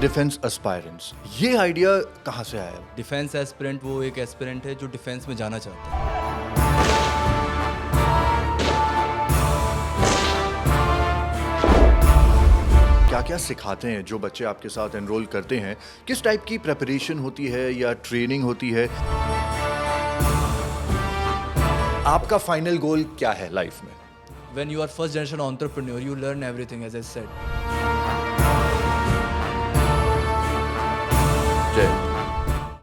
Defence aspirants, ये idea कहाँ से आया? डिफेंस एस्पिरेंट वो एक एस्पिरेंट है जो डिफेंस में जाना चाहता है। क्या क्या सिखाते हैं जो बच्चे आपके साथ एनरोल करते हैं? किस टाइप की प्रेपरेशन होती है या ट्रेनिंग होती है? आपका फाइनल गोल क्या है लाइफ में? When you are first generation entrepreneur, you learn everything, as I said. जय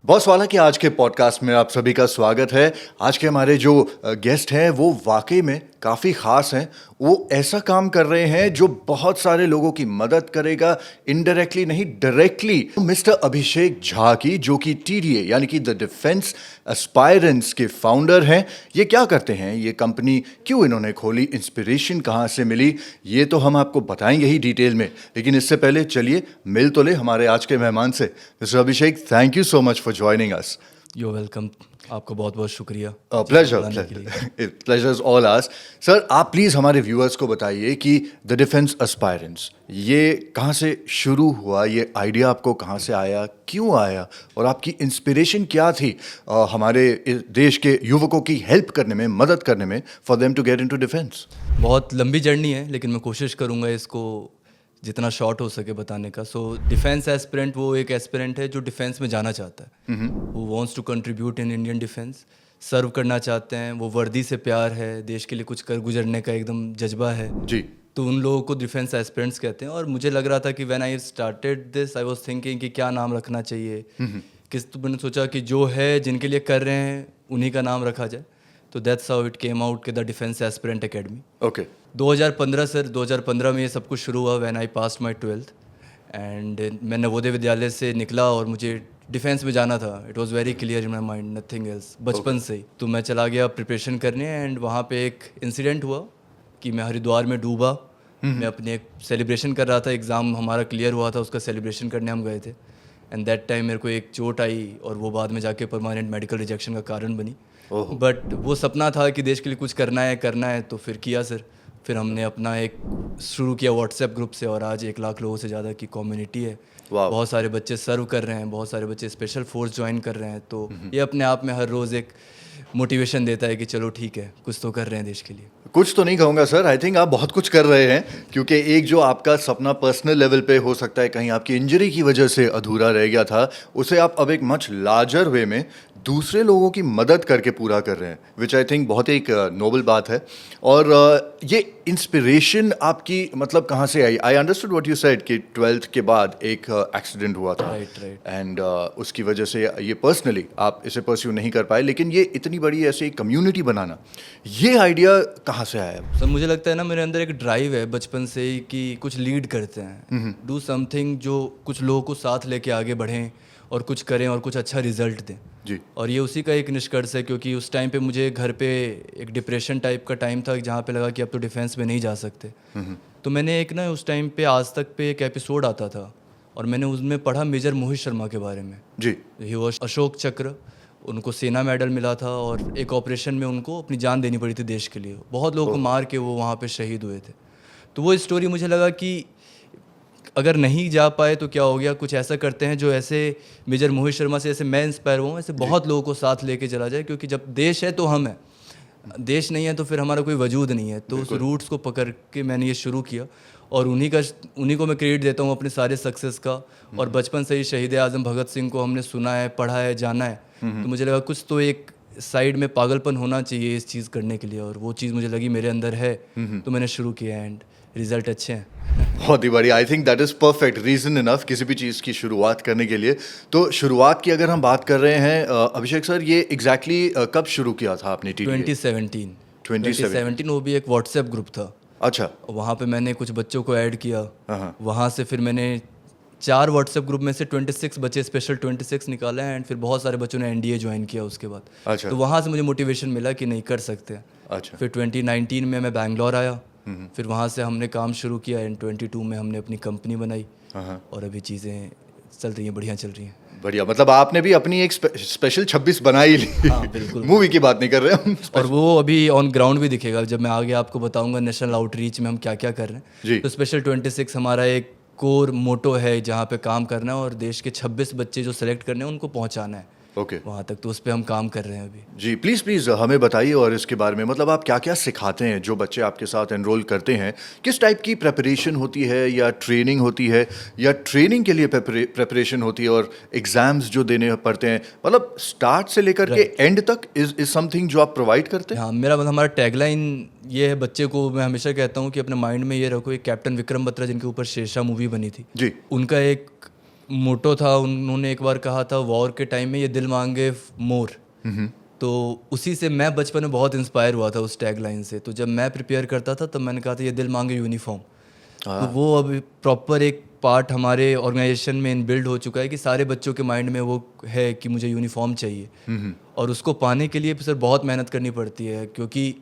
बॉस वाला के आज के पॉडकास्ट में आप सभी का स्वागत है। आज के हमारे जो गेस्ट हैं वो वाकई में काफ़ी ख़ास हैं। वो ऐसा काम कर रहे हैं जो बहुत सारे लोगों की मदद करेगा, इनडायरेक्टली नहीं डायरेक्टली। मिस्टर अभिषेक झा की, जो कि TDA यानी कि द डिफेंस एस्पायरेंट्स के फाउंडर हैं। ये क्या करते हैं, ये कंपनी क्यों इन्होंने खोली, इंस्पिरेशन कहाँ से मिली, ये तो हम आपको बताएंगे ही डिटेल में। लेकिन इससे पहले चलिए मिल तो ले हमारे आज के मेहमान से। Mister Abhishek, thank you so much for joining us. You're welcome. आपका बहुत बहुत शुक्रिया। Pleasure is all hours. Sir, आप प्लीज़ हमारे व्यूअर्स को बताइए कि द डिफेंस एस्पायरेंट्स ये कहाँ से शुरू हुआ, ये आइडिया आपको कहाँ से आया, क्यों आया, और आपकी इंस्पिरेशन क्या थी हमारे देश के युवकों की हेल्प करने में, मदद करने में, for them to get into defence? बहुत लंबी जर्नी है, लेकिन मैं कोशिश करूँगा इसको जितना शॉर्ट हो सके बताने का। सो डिफेंस एस्पिरेंट वो एक एस्पिरेंट है जो डिफेंस में जाना चाहता है, वो wants to contribute in Indian defence, serve करना चाहते हैं, वो वर्दी से प्यार है, देश के लिए कुछ कर गुजरने का एकदम जज्बा है जी। तो उन लोगों को डिफेंस एस्पिरेंट्स कहते हैं। और मुझे लग रहा था कि when I started this I was thinking कि क्या नाम रखना चाहिए। तो मैंने सोचा कि जो है, जिनके लिए कर रहे हैं, उन्हीं का नाम रखा जाए। तो that's how it came out के the defence aspirant academy. Okay. 2015 में ये सब कुछ शुरू हुआ when I passed my 12th and मैं नवोदय विद्यालय से निकला और मुझे डिफेंस में जाना था। It was very clear in my mind, nothing else, बचपन से ही। तो मैं चला गया प्रिपरेशन करने एंड वहाँ पे एक इंसिडेंट हुआ कि मैं हरिद्वार में डूबा। मैं अपने एक सेलिब्रेशन कर रहा था, एग्ज़ाम हमारा क्लियर हुआ था, उसका सेलिब्रेशन करने हम गए थे एंड दैट टाइम मेरे को एक चोट आई और वो बाद में जाके परमानेंट मेडिकल रिजेक्शन का कारण बनी। बट वो सपना था कि देश के लिए कुछ करना है तो फिर किया सर। फिर हमने अपना एक शुरू किया व्हाट्सएप ग्रुप से और आज 1 लाख लोगों से ज़्यादा की कम्युनिटी है। बहुत सारे बच्चे सर्व कर रहे हैं, बहुत सारे बच्चे स्पेशल फोर्स ज्वाइन कर रहे हैं। तो ये अपने आप में हर रोज़ एक मोटिवेशन देता है कि चलो ठीक है, कुछ तो कर रहे हैं देश के लिए। कुछ तो नहीं कहूँगा सर, आई थिंक आप बहुत कुछ कर रहे हैं, क्योंकि एक जो आपका सपना पर्सनल लेवल पे हो सकता है कहीं आपकी इंजरी की वजह से अधूरा रह गया था, उसे आप अब एक मच लार्जर वे में दूसरे लोगों की मदद करके पूरा कर रहे हैं, विच आई थिंक बहुत ही एक नोबल बात है। और ये इंस्पिरेशन आपकी मतलब कहाँ से आई? I understood what you said कि 12th के बाद एक एक्सीडेंट हुआ था, राइट। एंड उसकी वजह से ये पर्सनली आप इसे परस्यू नहीं कर पाए, लेकिन ये इतनी बड़ी ऐसी कम्युनिटी बनाना, ये आइडिया कहाँ से आया? सर मुझे लगता है ना, मेरे अंदर एक ड्राइव है बचपन से ही कि कुछ लीड करते हैं, डू समथिंग जो कुछ लोगों को साथ लेके आगे बढ़ें और कुछ करें और कुछ अच्छा रिजल्ट दें जी। और ये उसी का एक निष्कर्ष है, क्योंकि उस टाइम पे मुझे घर पे एक डिप्रेशन टाइप का टाइम था जहाँ पे लगा कि अब तो डिफेंस में नहीं जा सकते। तो मैंने एक ना उस टाइम पे आज तक पे एक एपिसोड आता था और मैंने उसमें पढ़ा मेजर मोहित शर्मा के बारे में जी। ही वाज अशोक चक्र, उनको सेना मेडल मिला था और एक ऑपरेशन में उनको अपनी जान देनी पड़ी थी देश के लिए। बहुत लोगों को मार के वो वहाँ पे शहीद हुए थे। तो वो स्टोरी मुझे लगा कि अगर नहीं जा पाए तो क्या हो गया, कुछ ऐसा करते हैं जो ऐसे मेजर मोहित शर्मा से ऐसे मैं इंस्पायर हुआ, ऐसे बहुत लोगों को साथ लेके चला जाए। क्योंकि जब देश है तो हम हैं, देश नहीं है तो फिर हमारा कोई वजूद नहीं है। तो उस रूट्स को पकड़ के मैंने ये शुरू किया और उन्हीं को मैं क्रेडिट देता हूँ अपने सारे सक्सेस का। और बचपन से ही शहीद आज़म भगत सिंह को हमने सुना है, पढ़ा है, जाना है। तो मुझे लगा कुछ तो एक साइड में पागलपन होना चाहिए इस चीज़ करने के लिए, और वो चीज़ मुझे लगी मेरे अंदर है तो मैंने शुरू किया एंड रिजल्ट अच्छे हैं। बहुत ही बढ़िया। I think that is perfect reason enough किसी भी चीज़ की शुरुआत करने के लिए। तो शुरुआत की अगर हम बात कर रहे हैं अभिषेक सर, ये एग्जैक्टली कब शुरू किया था आपने? 2017 वो भी एक व्हाट्सएप ग्रुप था। अच्छा। वहाँ पे मैंने कुछ बच्चों को ऐड किया। वहाँ से फिर मैंने 4 व्हाट्सएप ग्रुप में से 26 बच्चे, स्पेशल 26 निकाले एंड फिर बहुत सारे बच्चों ने NDA ज्वाइन किया उसके बाद। अच्छा। तो वहाँ से मुझे मोटिवेशन मिला कि नहीं कर सकते। अच्छा। फिर 2019 में मैं बैंगलोर आया, फिर वहाँ से हमने काम शुरू किया एंड 22 में हमने अपनी कंपनी बनाई और अभी चीज़ें चल रही हैं, बढ़िया चल रही हैं। बढ़िया। मतलब आपने भी अपनी एक स्पेशल 26 बनाई ली। हाँ बिल्कुल। मूवी की बात नहीं कर रहे हम। और वो अभी ऑन ग्राउंड भी दिखेगा जब मैं आगे आपको बताऊंगा नेशनल आउटरीच में हम क्या क्या कर रहे हैं। जी। तो स्पेशल 26 हमारा एक कोर मोटो है जहाँ पे काम करना है और देश के 26 बच्चे जो सेलेक्ट करने हैं उनको पहुँचाना है ओके वहाँ तक, तो उस पर हम काम कर रहे हैं अभी। जी, प्लीज़ प्लीज़ हमें बताइए और इसके बारे में, मतलब आप क्या क्या सिखाते हैं जो बच्चे आपके साथ एनरोल करते हैं? किस टाइप की प्रिपरेशन होती है, या ट्रेनिंग होती है, या ट्रेनिंग के लिए प्रिपरेशन होती है, और एग्जाम्स जो देने पड़ते हैं, मतलब स्टार्ट से लेकर के एंड तक इज समथिंग जो आप प्रोवाइड करते हैं? हाँ, मेरा मतलब हमारा टैगलाइन ये है, बच्चे को मैं हमेशा कहता हूँ कि अपने माइंड में ये रखो, एक कैप्टन विक्रम बत्रा जिनके ऊपर शेरशाह मूवी बनी थी, जी। उनका एक मोटो था, उन्होंने एक बार कहा था वॉर के टाइम में, ये दिल मांगे मोर। तो उसी से मैं बचपन में बहुत इंस्पायर हुआ था उस टैग लाइन से। तो जब मैं प्रिपेयर करता था तब मैंने कहा था ये दिल मांगे यूनिफॉर्म। तो वो अभी प्रॉपर एक पार्ट हमारे ऑर्गेनाइजेशन में इनबिल्ड हो चुका है कि सारे बच्चों के माइंड में वो है कि मुझे यूनिफॉर्म चाहिए। और उसको पाने के लिए सर बहुत मेहनत करनी पड़ती है, क्योंकि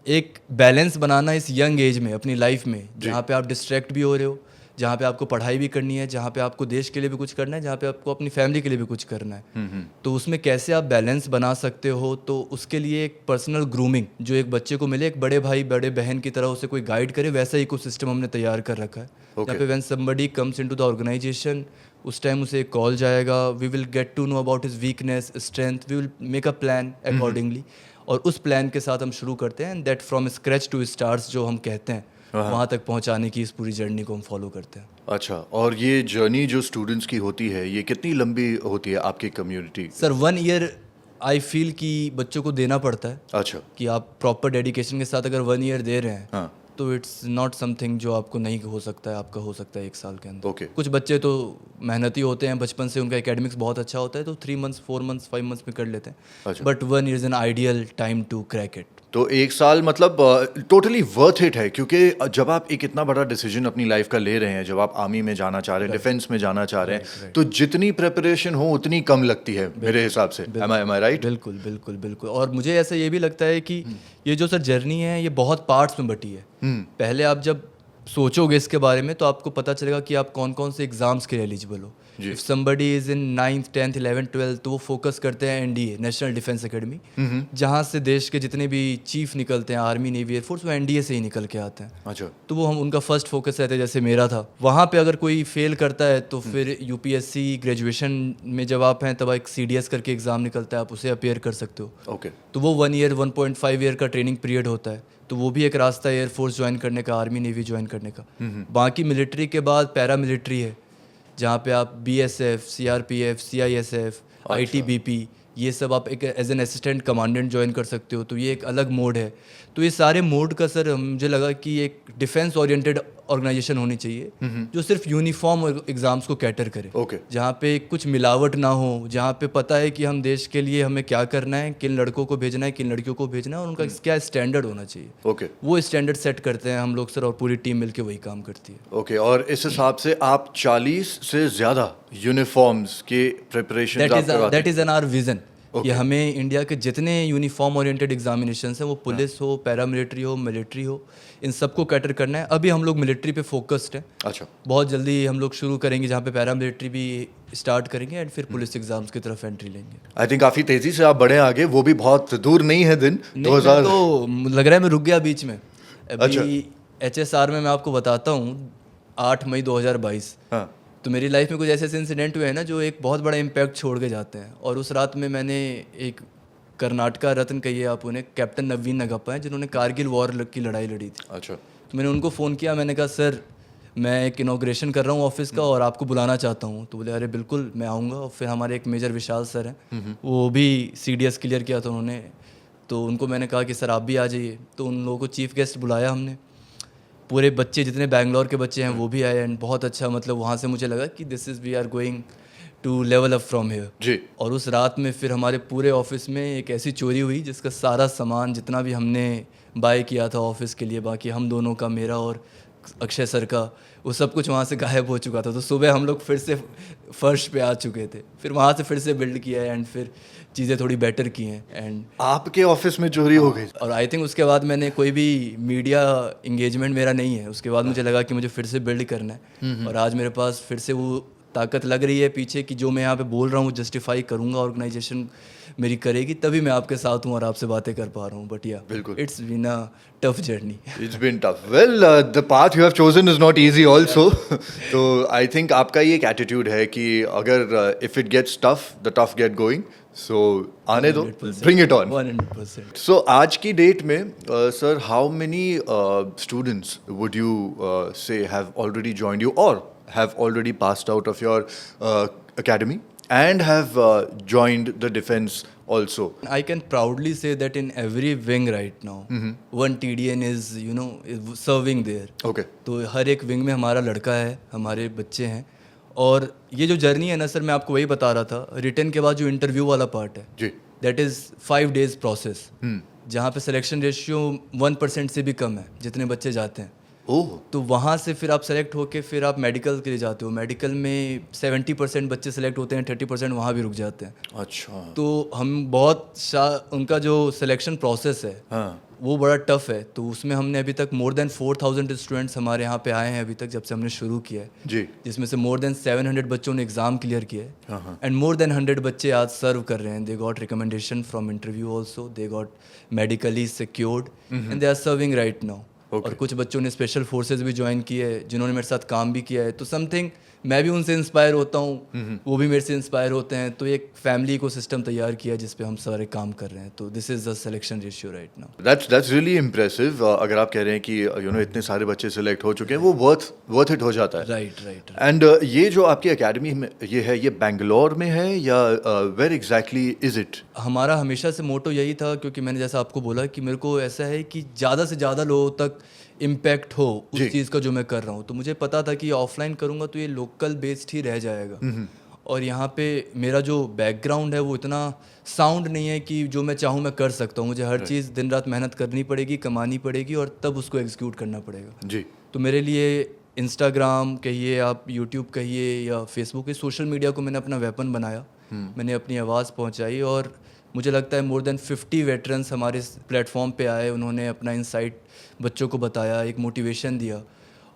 एक बैलेंस बनाना इस यंग एज में अपनी लाइफ में, जहाँ पे आप डिस्ट्रैक्ट भी हो रहे हो, जहाँ पे आपको पढ़ाई भी करनी है, जहाँ पे आपको देश के लिए भी कुछ करना है, जहाँ पे आपको अपनी फैमिली के लिए भी कुछ करना है। तो उसमें कैसे आप बैलेंस बना सकते हो, तो उसके लिए एक पर्सनल ग्रूमिंग जो एक बच्चे को मिले, एक बड़े भाई बड़े बहन की तरह उसे कोई गाइड करे, वैसा इकोसिस्टम हमने तैयार कर रखा है। जहाँ पे when somebody comes into the organisation, उस टाइम उसे एक कॉल जाएगा, we will get to know about his weakness, strength, we will make a plan accordingly, और उस प्लान के साथ हम शुरू करते हैं। That from scratch to stars जो हम कहते हैं, वहाँ तक पहुँचाने की इस पूरी जर्नी को हम फॉलो करते हैं। अच्छा, और ये जर्नी जो स्टूडेंट्स की होती है, ये कितनी लंबी होती है आपकी community? Sir 1 year I feel कि बच्चों को देना पड़ता है, अच्छा। कि आप प्रॉपर डेडिकेशन के साथ अगर 1 ईयर दे रहे हैं, हाँ। तो इट्स नॉट समथिंग जो आपको नहीं हो सकता है, आपका हो सकता है 1 साल के अंदर। ओके। कुछ बच्चे तो मेहनती होते हैं, बचपन से उनका एकेडमिक्स बहुत अच्छा होता है, तो 3 मंथ्स 4 मंथ्स 5 मंथ्स में कर लेते हैं। अच्छा। But 1 year is an ideal time to crack it. तो 1 साल मतलब टोटली वर्थ इट है, क्योंकि जब आप एक इतना बड़ा डिसीजन अपनी लाइफ का ले रहे हैं, जब आप आर्मी में जाना चाह रहे हैं, डिफेंस में जाना चाह रहे हैं, तो जितनी प्रिपरेशन हो उतनी कम लगती है मेरे हिसाब से। एम आई राइट? बिल्कुल बिल्कुल बिल्कुल। और मुझे ऐसा ये भी लगता है कि ये जो सर जर्नी है, ये बहुत पार्ट्स में बटी है। पहले आप जब सोचोगे इसके बारे में, तो आपको पता चलेगा कि आप कौन कौन से एग्जाम्स के लिए एलिजिबल हो। If somebody is in 9th 10th 11th 12th, तो वो फोकस करते हैं एनडीए, नेशनल डिफेंस एकेडमी, जहाँ से देश के जितने भी चीफ निकलते हैं, आर्मी नेवी एयरफोर्स, वो एनडीए से ही निकल के आते हैं। अच्छा। तो वो हम उनका फर्स्ट फोकस रहता है, जैसे मेरा था। वहाँ पे अगर कोई फेल करता है तो फिर यूपीएससी ग्रेजुएशन में जब आप हैं, तब एक सीडीएस करके एग्जाम निकलता है, आप उसे अपेयर कर सकते हो। ओके। तो वो 1 ईयर 1.5 ईयर का ट्रेनिंग पीरियड होता है, तो वो भी एक रास्ता है एयरफोर्स ज्वाइन करने का, आर्मी नेवी ज्वाइन करने का। बाकी मिलिट्री के बाद पैरा मिलिट्री है, जहाँ पे आप बीएसएफ, सीआरपीएफ, सीआईएसएफ, आईटीबीपी, ये सब आप एक as an assistant commandant join कर सकते हो। तो ये एक अलग मोड है। तो ये सारे मोड का सर मुझे लगा कि एक डिफेंस ओरिएंटेड ऑर्गेनाइजेशन होनी चाहिए, जो सिर्फ यूनिफॉर्म एग्जाम्स को कैटर करे, ओके। जहाँ पे कुछ मिलावट ना हो, जहाँ पे पता है कि हम देश के लिए हमें क्या करना है, किन लड़कों को भेजना है, किन लड़कियों को भेजना है, और उनका क्या स्टैंडर्ड होना चाहिए। ओके। वो स्टैंडर्ड सेट करते हैं हम लोग सर, और पूरी टीम मिलके वही काम करती है। ओके, और इस हिसाब से आप 40 से ज़्यादा यूनिफॉर्म्स के प्रिपरेशन आप करवाते that is an hour vision, कि Okay. हमें इंडिया के जितने यूनिफॉर्म ओरिएंटेड एग्जामिनेशन हैं, वो पुलिस हो, पैरामिलिट्री हो, मिलिट्री हो, इन सबको कैटर करना है। अभी हम लोग मिलिट्री पे फोकस्ड हैं। अच्छा। बहुत जल्दी हम लोग शुरू करेंगे, जहाँ पे पैरामिलिट्री भी स्टार्ट करेंगे, एंड फिर पुलिस एग्जाम्स की तरफ एंट्री लेंगे। आई थिंक काफ़ी तेज़ी से आप बढ़े आगे, वो भी बहुत दूर नहीं है दिन। नहीं, मैं तो लग रहा है मैं रुक गया बीच में। अच्छा। अभी एचएसआर में मैं आपको बताता हूँ, 8 मई 2022, हाँ। तो मेरी लाइफ में कुछ ऐसे ऐसे इंसिडेंट हुए हैं ना, जो एक बहुत बड़ा इम्पैक्ट छोड़ के जाते हैं। और उस रात में मैंने एक कर्नाटका रत्न कहिए आप उन्हें, कैप्टन नवीन नगप्पा हैं, जिन्होंने कारगिल वॉर की लड़ाई लड़ी थी। अच्छा। तो मैंने उनको फ़ोन किया, मैंने कहा सर मैं एक इनॉग्रेशन कर रहा हूँ ऑफिस का, और आपको बुलाना चाहता हूँ। तो बोले अरे बिल्कुल मैं आऊँगा। और फिर हमारे एक मेजर विशाल सर हैं, वो भी सीडीएस क्लियर किया था उन्होंने, तो उनको मैंने कहा कि सर आप भी आ जाइए। तो उन लोगों को चीफ गेस्ट बुलाया हमने, पूरे बच्चे जितने बैंगलोर के बच्चे हैं वो भी आए, एंड बहुत अच्छा, मतलब वहाँ से मुझे लगा कि this is we are going to level up from here जी। और उस रात में फिर हमारे पूरे ऑफिस में एक ऐसी चोरी हुई जिसका सारा सामान जितना भी हमने बाय किया था ऑफिस के लिए, बाकी हम दोनों का, मेरा और अक्षय सर का, वो सब कुछ वहाँ से गायब हो चुका था। तो सुबह हम लोग फिर से फर्श पे आ चुके थे, फिर वहाँ से फिर से बिल्ड किया है, एंड फिर चीज़ें थोड़ी बेटर की हैं। एंड आपके ऑफिस में चोरी हो गई? और आई थिंक उसके बाद मैंने कोई भी मीडिया इंगेजमेंट मेरा नहीं है। उसके बाद मुझे लगा कि मुझे फिर से बिल्ड करना है, और आज मेरे पास फिर से वो ताकत लग रही है पीछे कि जो मैं यहाँ पे बोल रहा हूँ जस्टिफाई करूँगा, ऑर्गेनाइजेशन मेरी करेगी, तभी मैं आपके साथ हूँ और आपसे बातें कर पा रहा हूँ. बट या बिल्कुल. It's been a tough journey. It's been tough. Well, the path you have chosen is not easy also. तो I think आपका ये एक attitude है कि अगर if it gets tough, the tough get going. So आने दो, 100%. bring it on. 100%. So आज की डेट में sir, how many students would you say have already joined you or have already passed out of your academy and have joined the defense also? I can proudly say that in every wing right now, one TDN is is serving there. Okay. तो हर एक wing में हमारा लड़का है, हमारे बच्चे हैं. और ये जो जर्नी है ना सर, मैं आपको वही बता रहा था, रिटर्न के बाद जो इंटरव्यू वाला पार्ट है, जी. दैट इज़ 5 days प्रोसेस, जहाँ पे सिलेक्शन रेशियो 1% से भी कम है जितने बच्चे जाते हैं. ओह. तो वहाँ से फिर आप सेलेक्ट होके फिर आप मेडिकल के लिए जाते हो. मेडिकल में 70% बच्चे सेलेक्ट होते हैं, 30% वहाँ भी रुक जाते हैं. अच्छा. तो हम उनका जो सिलेक्शन प्रोसेस है हाँ. वो बड़ा टफ है. तो उसमें हमने अभी तक मोर देन 4000 स्टूडेंट्स हमारे यहाँ पे आए हैं अभी तक, जब से हमने शुरू किया है. जी. जिसमें से मोर देन 700 बच्चों ने एग्ज़ाम क्लियर किया है एंड मोर देन 100 बच्चे आज सर्व कर रहे हैं. They got recommendation from interview also, they got medically secured and they are serving right now. और कुछ बच्चों ने स्पेशल फोर्सेज भी ज्वाइन किए है जिन्होंने मेरे साथ काम भी किया है. तो समथिंग मैं भी उनसे इंस्पायर होता हूँ, वो भी मेरे से इंस्पायर होते हैं. तो एक फैमिली को सिस्टम तैयार किया है जिस पे हम सारे काम कर रहे हैं. तो this is the selection ratio right now. That's really impressive. अगर आप कह रहे हैं कि इतने सारे बच्चे सिलेक्ट हो चुके हैं, वो वर्थ इट हो जाता है. राइट. एंड ये जो आपकी एकेडमी में ये है, ये बेंगलोर में है या वेयर एग्जैक्टली इज इट? हमारा हमेशा से मोटो यही था, क्योंकि मैंने जैसा आपको बोला कि मेरे को ऐसा है कि ज़्यादा से ज़्यादा लोगों तक इम्पैक्ट हो उस चीज़ का जो मैं कर रहा हूँ. तो मुझे पता था कि ऑफलाइन करूँगा तो ये लोकल बेस्ड ही रह जाएगा. और यहाँ पे मेरा जो बैकग्राउंड है वो इतना साउंड नहीं है कि जो मैं चाहूँ मैं कर सकता हूँ. मुझे हर चीज़ दिन रात मेहनत करनी पड़ेगी, कमानी पड़ेगी और तब उसको एग्जीक्यूट करना पड़ेगा. जी. तो मेरे लिए इंस्टाग्राम कहिए, आप यूट्यूब कहिए या फेसबुक, इस सोशल मीडिया को मैंने अपना वेपन बनाया. मैंने अपनी आवाज़ पहुँचाई और मुझे लगता है मोर देन 50 वेटरन्स हमारे प्लेटफॉर्म पे आए. उन्होंने अपना इंसाइट बच्चों को बताया, एक मोटिवेशन दिया.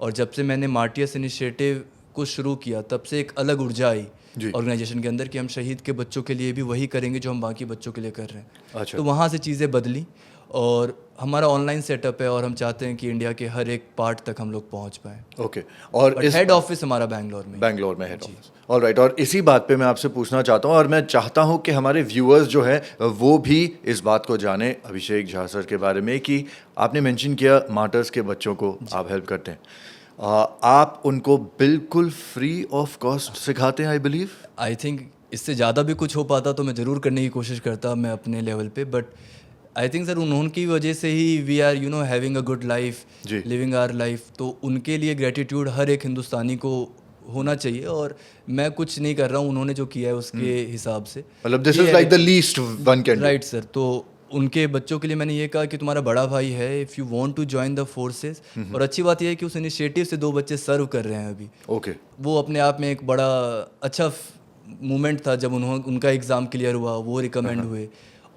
और जब से मैंने मार्टियस इनिशिएटिव को शुरू किया तब से एक अलग ऊर्जा आई ऑर्गेनाइजेशन के अंदर कि हम शहीद के बच्चों के लिए भी वही करेंगे जो हम बाकी बच्चों के लिए कर रहे हैं. अच्छा. तो वहाँ से चीज़ें बदली और हमारा ऑनलाइन सेटअप है और हम चाहते हैं कि इंडिया के हर एक पार्ट तक हम लोग पहुँच पाएँ. ओके. और हेड ऑफिस हमारा बैंगलोर में हेड ऑफिस. ऑलराइट. और इसी बात पे मैं आपसे पूछना चाहता हूँ और मैं चाहता हूँ कि हमारे व्यूअर्स जो है वो भी इस बात को जाने अभिषेक झा सर के बारे में कि आपने मेंशन किया मार्टर्स के बच्चों को आप हेल्प करते हैं. आप उनको बिल्कुल फ्री ऑफ कॉस्ट सिखाते हैं, आई बिलीव. आई थिंक इससे ज़्यादा भी कुछ हो पाता तो मैं ज़रूर करने की कोशिश करता मैं अपने लेवल पे. बट आई थिंक सर उन्होंने वजह से ही we are having a good life, living our life. तो उनके लिए ग्रेटिट्यूड हर एक हिंदुस्तानी को होना चाहिए. और मैं कुछ नहीं कर रहा हूँ, उन्होंने जो किया है उसके हिसाब से. मतलब this is like the least one can. Right sir. तो उनके बच्चों के लिए मैंने ये कहा कि तुम्हारा बड़ा भाई है, if you want to join the forces. और अच्छी बात यह है कि उस इनिशिएटिव से 2 बच्चे सर्व कर रहे हैं अभी. ओके. वो अपने आप में एक बड़ा अच्छा मोमेंट था जब उनका एग्ज़ाम क्लियर हुआ, वो रिकमेंड हुए.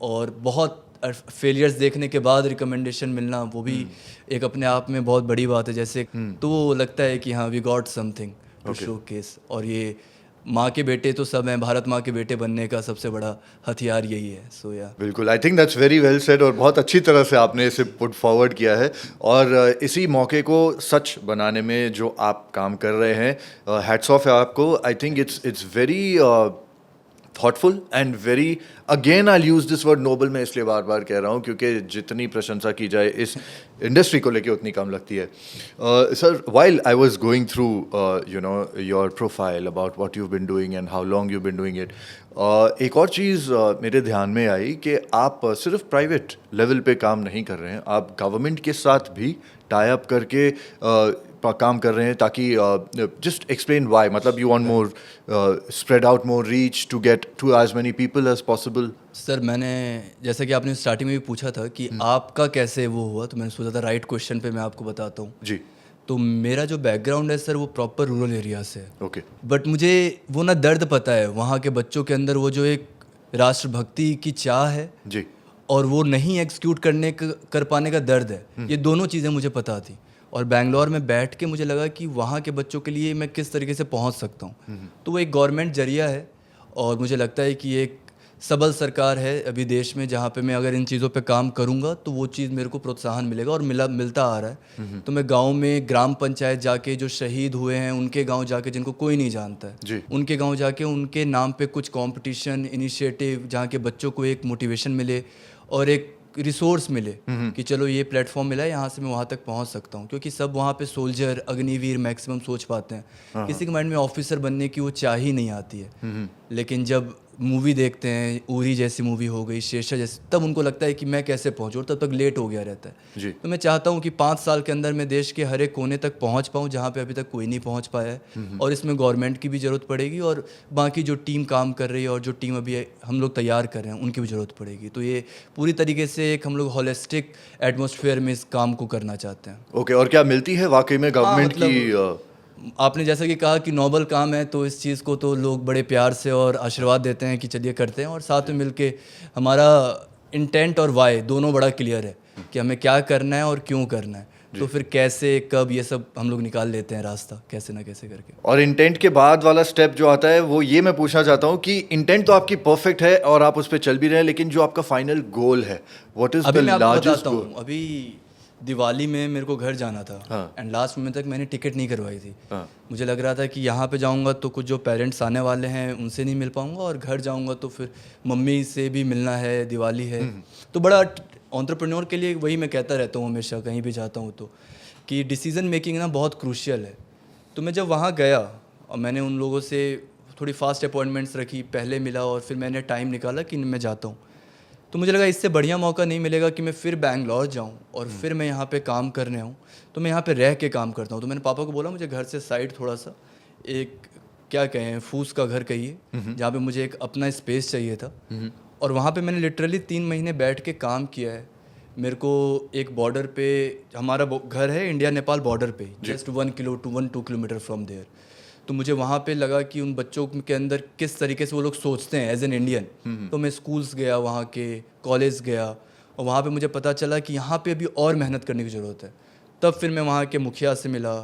और बहुत फेलियर्स देखने के बाद रिकमेंडेशन मिलना वो भी एक अपने आप में बहुत बड़ी बात है. जैसे तो वो लगता है कि हाँ we got something to showcase. और ये माँ के बेटे तो सब हैं, भारत माँ के बेटे बनने का सबसे बड़ा हथियार यही है. सो या बिल्कुल. आई think that's very well said और बहुत अच्छी तरह से आपने इसे पुट फॉरवर्ड किया है. और इसी मौके को सच बनाने में जो आप काम कर रहे हैं, हैट्स ऑफ है आपको. I think it's very thoughtful and very, again I'll use this word noble, मैं इसलिए बार बार कह रहा हूँ क्योंकि जितनी प्रशंसा की जाए इस इंडस्ट्री को लेके उतनी कम लगती है. Sir, while I was going through your profile about what you've been doing and how long you've been doing it, एक और चीज़ मेरे ध्यान में आई कि आप सिर्फ प्राइवेट लेवल पे काम नहीं कर रहे हैं, आप गवर्नमेंट के साथ भी टाई अप करके काम कर रहे हैं ताकि जस्ट एक्सप्लेन वाई. मतलब you want more spread out more reach to get to as many people as possible. Sir मैंने जैसा कि आपने स्टार्टिंग में भी पूछा था कि आपका कैसे वो हुआ, तो मैंने सोचा था राइट क्वेश्चन पे मैं आपको बताता हूँ. जी. तो मेरा जो बैकग्राउंड है सर वो प्रॉपर रूरल एरिया से है. ओके. बट मुझे वो ना दर्द पता है वहाँ के बच्चों के अंदर वो जो एक राष्ट्रभक्ति की चाह है जी, और वो नहीं एग्जीक्यूट कर पाने का दर्द है. ये दोनों चीज़ें मुझे पता थी. और बैंगलोर में बैठ के मुझे लगा कि वहाँ के बच्चों के लिए मैं किस तरीके से पहुँच सकता हूँ। तो वो एक गवर्नमेंट जरिया है और मुझे लगता है कि एक सबल सरकार है अभी देश में, जहाँ पे मैं अगर इन चीज़ों पे काम करूँगा तो वो चीज़ मेरे को प्रोत्साहन मिलेगा और मिलता आ रहा है। तो मैं गांव में ग्राम पंचायत जाके जो शहीद हुए हैं उनके गांव जाके, जिनको कोई नहीं जानता जी। है, उनके गांव जाके उनके नाम पे कुछ कंपटीशन इनिशिएटिव, जहाँ के बच्चों को एक मोटिवेशन मिले और एक रिसोर्स मिले कि चलो ये प्लेटफॉर्म मिला है, यहाँ से मैं वहाँ तक पहुँच सकता हूँ। क्योंकि सब वहाँ पे सोल्जर, अग्निवीर मैक्सिमम सोच पाते हैं, किसी के माइंड में ऑफिसर बनने की वो चाह ही नहीं आती है। लेकिन जब मूवी देखते हैं, उरी जैसी मूवी हो गई, शेषा जैसी, तब उनको लगता है कि मैं कैसे पहुंचूं, और तब तक लेट हो गया रहता है। जी। तो मैं चाहता हूं कि 5 साल के अंदर मैं देश के हर एक कोने तक पहुंच पाऊं जहां पे अभी तक कोई नहीं पहुंच पाया है। और इसमें गवर्नमेंट की भी ज़रूरत पड़ेगी और बाकी जो टीम काम कर रही है और जो टीम अभी हम लोग तैयार कर रहे हैं उनकी भी ज़रूरत पड़ेगी। तो ये पूरी तरीके से एक हम लोग होलिस्टिक एटमॉस्फेयर में इस काम को करना चाहते हैं। ओके, और क्या मिलती है वाकई में गवर्नमेंट मतलब आपने जैसा कि कहा कि नोबल काम है, तो इस चीज़ को तो लोग बड़े प्यार से और आशीर्वाद देते हैं कि चलिए करते हैं। और साथ में मिलके हमारा इंटेंट और वाई दोनों बड़ा क्लियर है कि हमें क्या करना है और क्यों करना है। तो फिर कैसे, कब, ये सब हम लोग निकाल लेते हैं रास्ता, कैसे ना कैसे करके। और इंटेंट के बाद वाला स्टेप जो आता है वो ये मैं पूछना चाहता हूँ कि इंटेंट तो आपकी परफेक्ट है और आप उस पर चल भी रहे हैं, लेकिन जो आपका फाइनल गोल है, व्हाट इज अभी द मैं आपको लार्जेस्ट बताता गोल? हूँ, अभी दिवाली में मेरे को घर जाना था हाँ। एंड लास्ट मोमेंट तक मैंने टिकट नहीं करवाई थी। हाँ। मुझे लग रहा था कि यहाँ पे जाऊँगा तो कुछ जो पेरेंट्स आने वाले हैं उनसे नहीं मिल पाऊँगा, और घर जाऊँगा तो फिर मम्मी से भी मिलना है, दिवाली है। तो बड़ा एंटरप्रेन्योर के लिए वही मैं कहता रहता हूँ हमेशा, कहीं भी जाता हूँ तो, कि डिसीज़न मेकिंग ना बहुत क्रूशियल है। तो मैं जब वहाँ गया और मैंने उन लोगों से थोड़ी फास्ट अपॉइंटमेंट्स रखी, पहले मिला और फिर मैंने टाइम निकाला कि मैं जाता हूँ, तो मुझे लगा इससे बढ़िया मौका नहीं मिलेगा कि मैं फिर बैंगलोर जाऊं और फिर मैं यहाँ पे काम करने आऊँ। तो मैं यहाँ पे रह के काम करता हूँ। तो मैंने पापा को बोला मुझे घर से साइड थोड़ा सा, एक क्या कहें, फूस का घर कहिए, जहाँ पे मुझे एक अपना स्पेस चाहिए था। और वहाँ पे मैंने लिटरली 3 महीने बैठ के काम किया है। मेरे को एक बॉर्डर पे, हमारा घर है इंडिया नेपाल बॉर्डर पे, जस्ट 1-2 किलोमीटर फ्रॉम देयर। तो मुझे वहाँ पे लगा कि उन बच्चों के अंदर किस तरीके से वो लोग सोचते हैं एज एन इंडियन। तो मैं स्कूल्स गया, वहाँ के कॉलेज गया, और वहाँ पे मुझे पता चला कि यहाँ पे अभी और मेहनत करने की ज़रूरत है। तब फिर मैं वहाँ के मुखिया से मिला,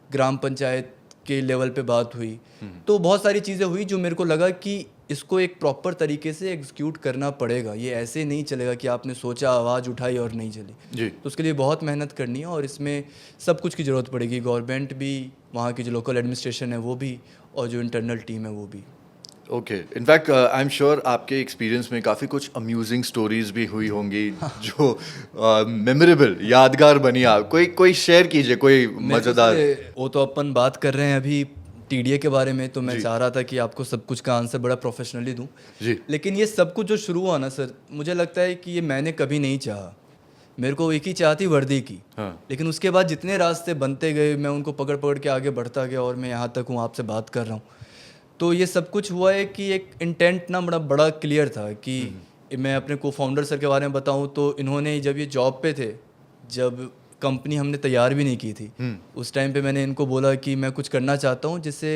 ग्राम पंचायत के लेवल पे बात हुई। तो बहुत सारी चीज़ें हुई जो मेरे को लगा कि इसको एक प्रॉपर तरीके से एग्जीक्यूट करना पड़ेगा। ये ऐसे नहीं चलेगा कि आपने सोचा, आवाज़ उठाई और नहीं चली। जी। तो उसके लिए बहुत मेहनत करनी है और इसमें सब कुछ की ज़रूरत पड़ेगी। गवर्नमेंट भी, वहाँ की जो लोकल एडमिनिस्ट्रेशन है वो भी, और जो इंटरनल टीम है वो भी। Okay, in fact I am sure आपके एक्सपीरियंस में काफ़ी कुछ अम्यूजिंग स्टोरीज भी हुई होंगी जो मेमोरेबल, यादगार बनी। आप कोई शेयर कीजिए, कोई मज़ेदार। वो तो अपन बात कर रहे हैं अभी टीडीए के बारे में, तो मैं चाह रहा था कि आपको सब कुछ का आंसर बड़ा प्रोफेशनली दूं। जी। लेकिन ये सब कुछ जो शुरू हुआ ना सर, मुझे लगता है कि ये मैंने कभी नहीं चाहा। मेरे को एक ही चाह थी, वर्दी की। हाँ। लेकिन उसके बाद जितने रास्ते बनते गए, मैं उनको पकड़ पकड़ के आगे बढ़ता गया और मैं यहाँ तक हूँ, आपसे बात कर रहा हूँ। तो ये सब कुछ हुआ है कि एक इंटेंट ना बड़ा क्लियर था कि मैं अपने को फाउंडर सर के बारे में बताऊँ तो इन्होंने जब ये जॉब पे थे, जब कंपनी हमने तैयार भी नहीं की थी, उस टाइम पे मैंने इनको बोला कि मैं कुछ करना चाहता हूँ जिससे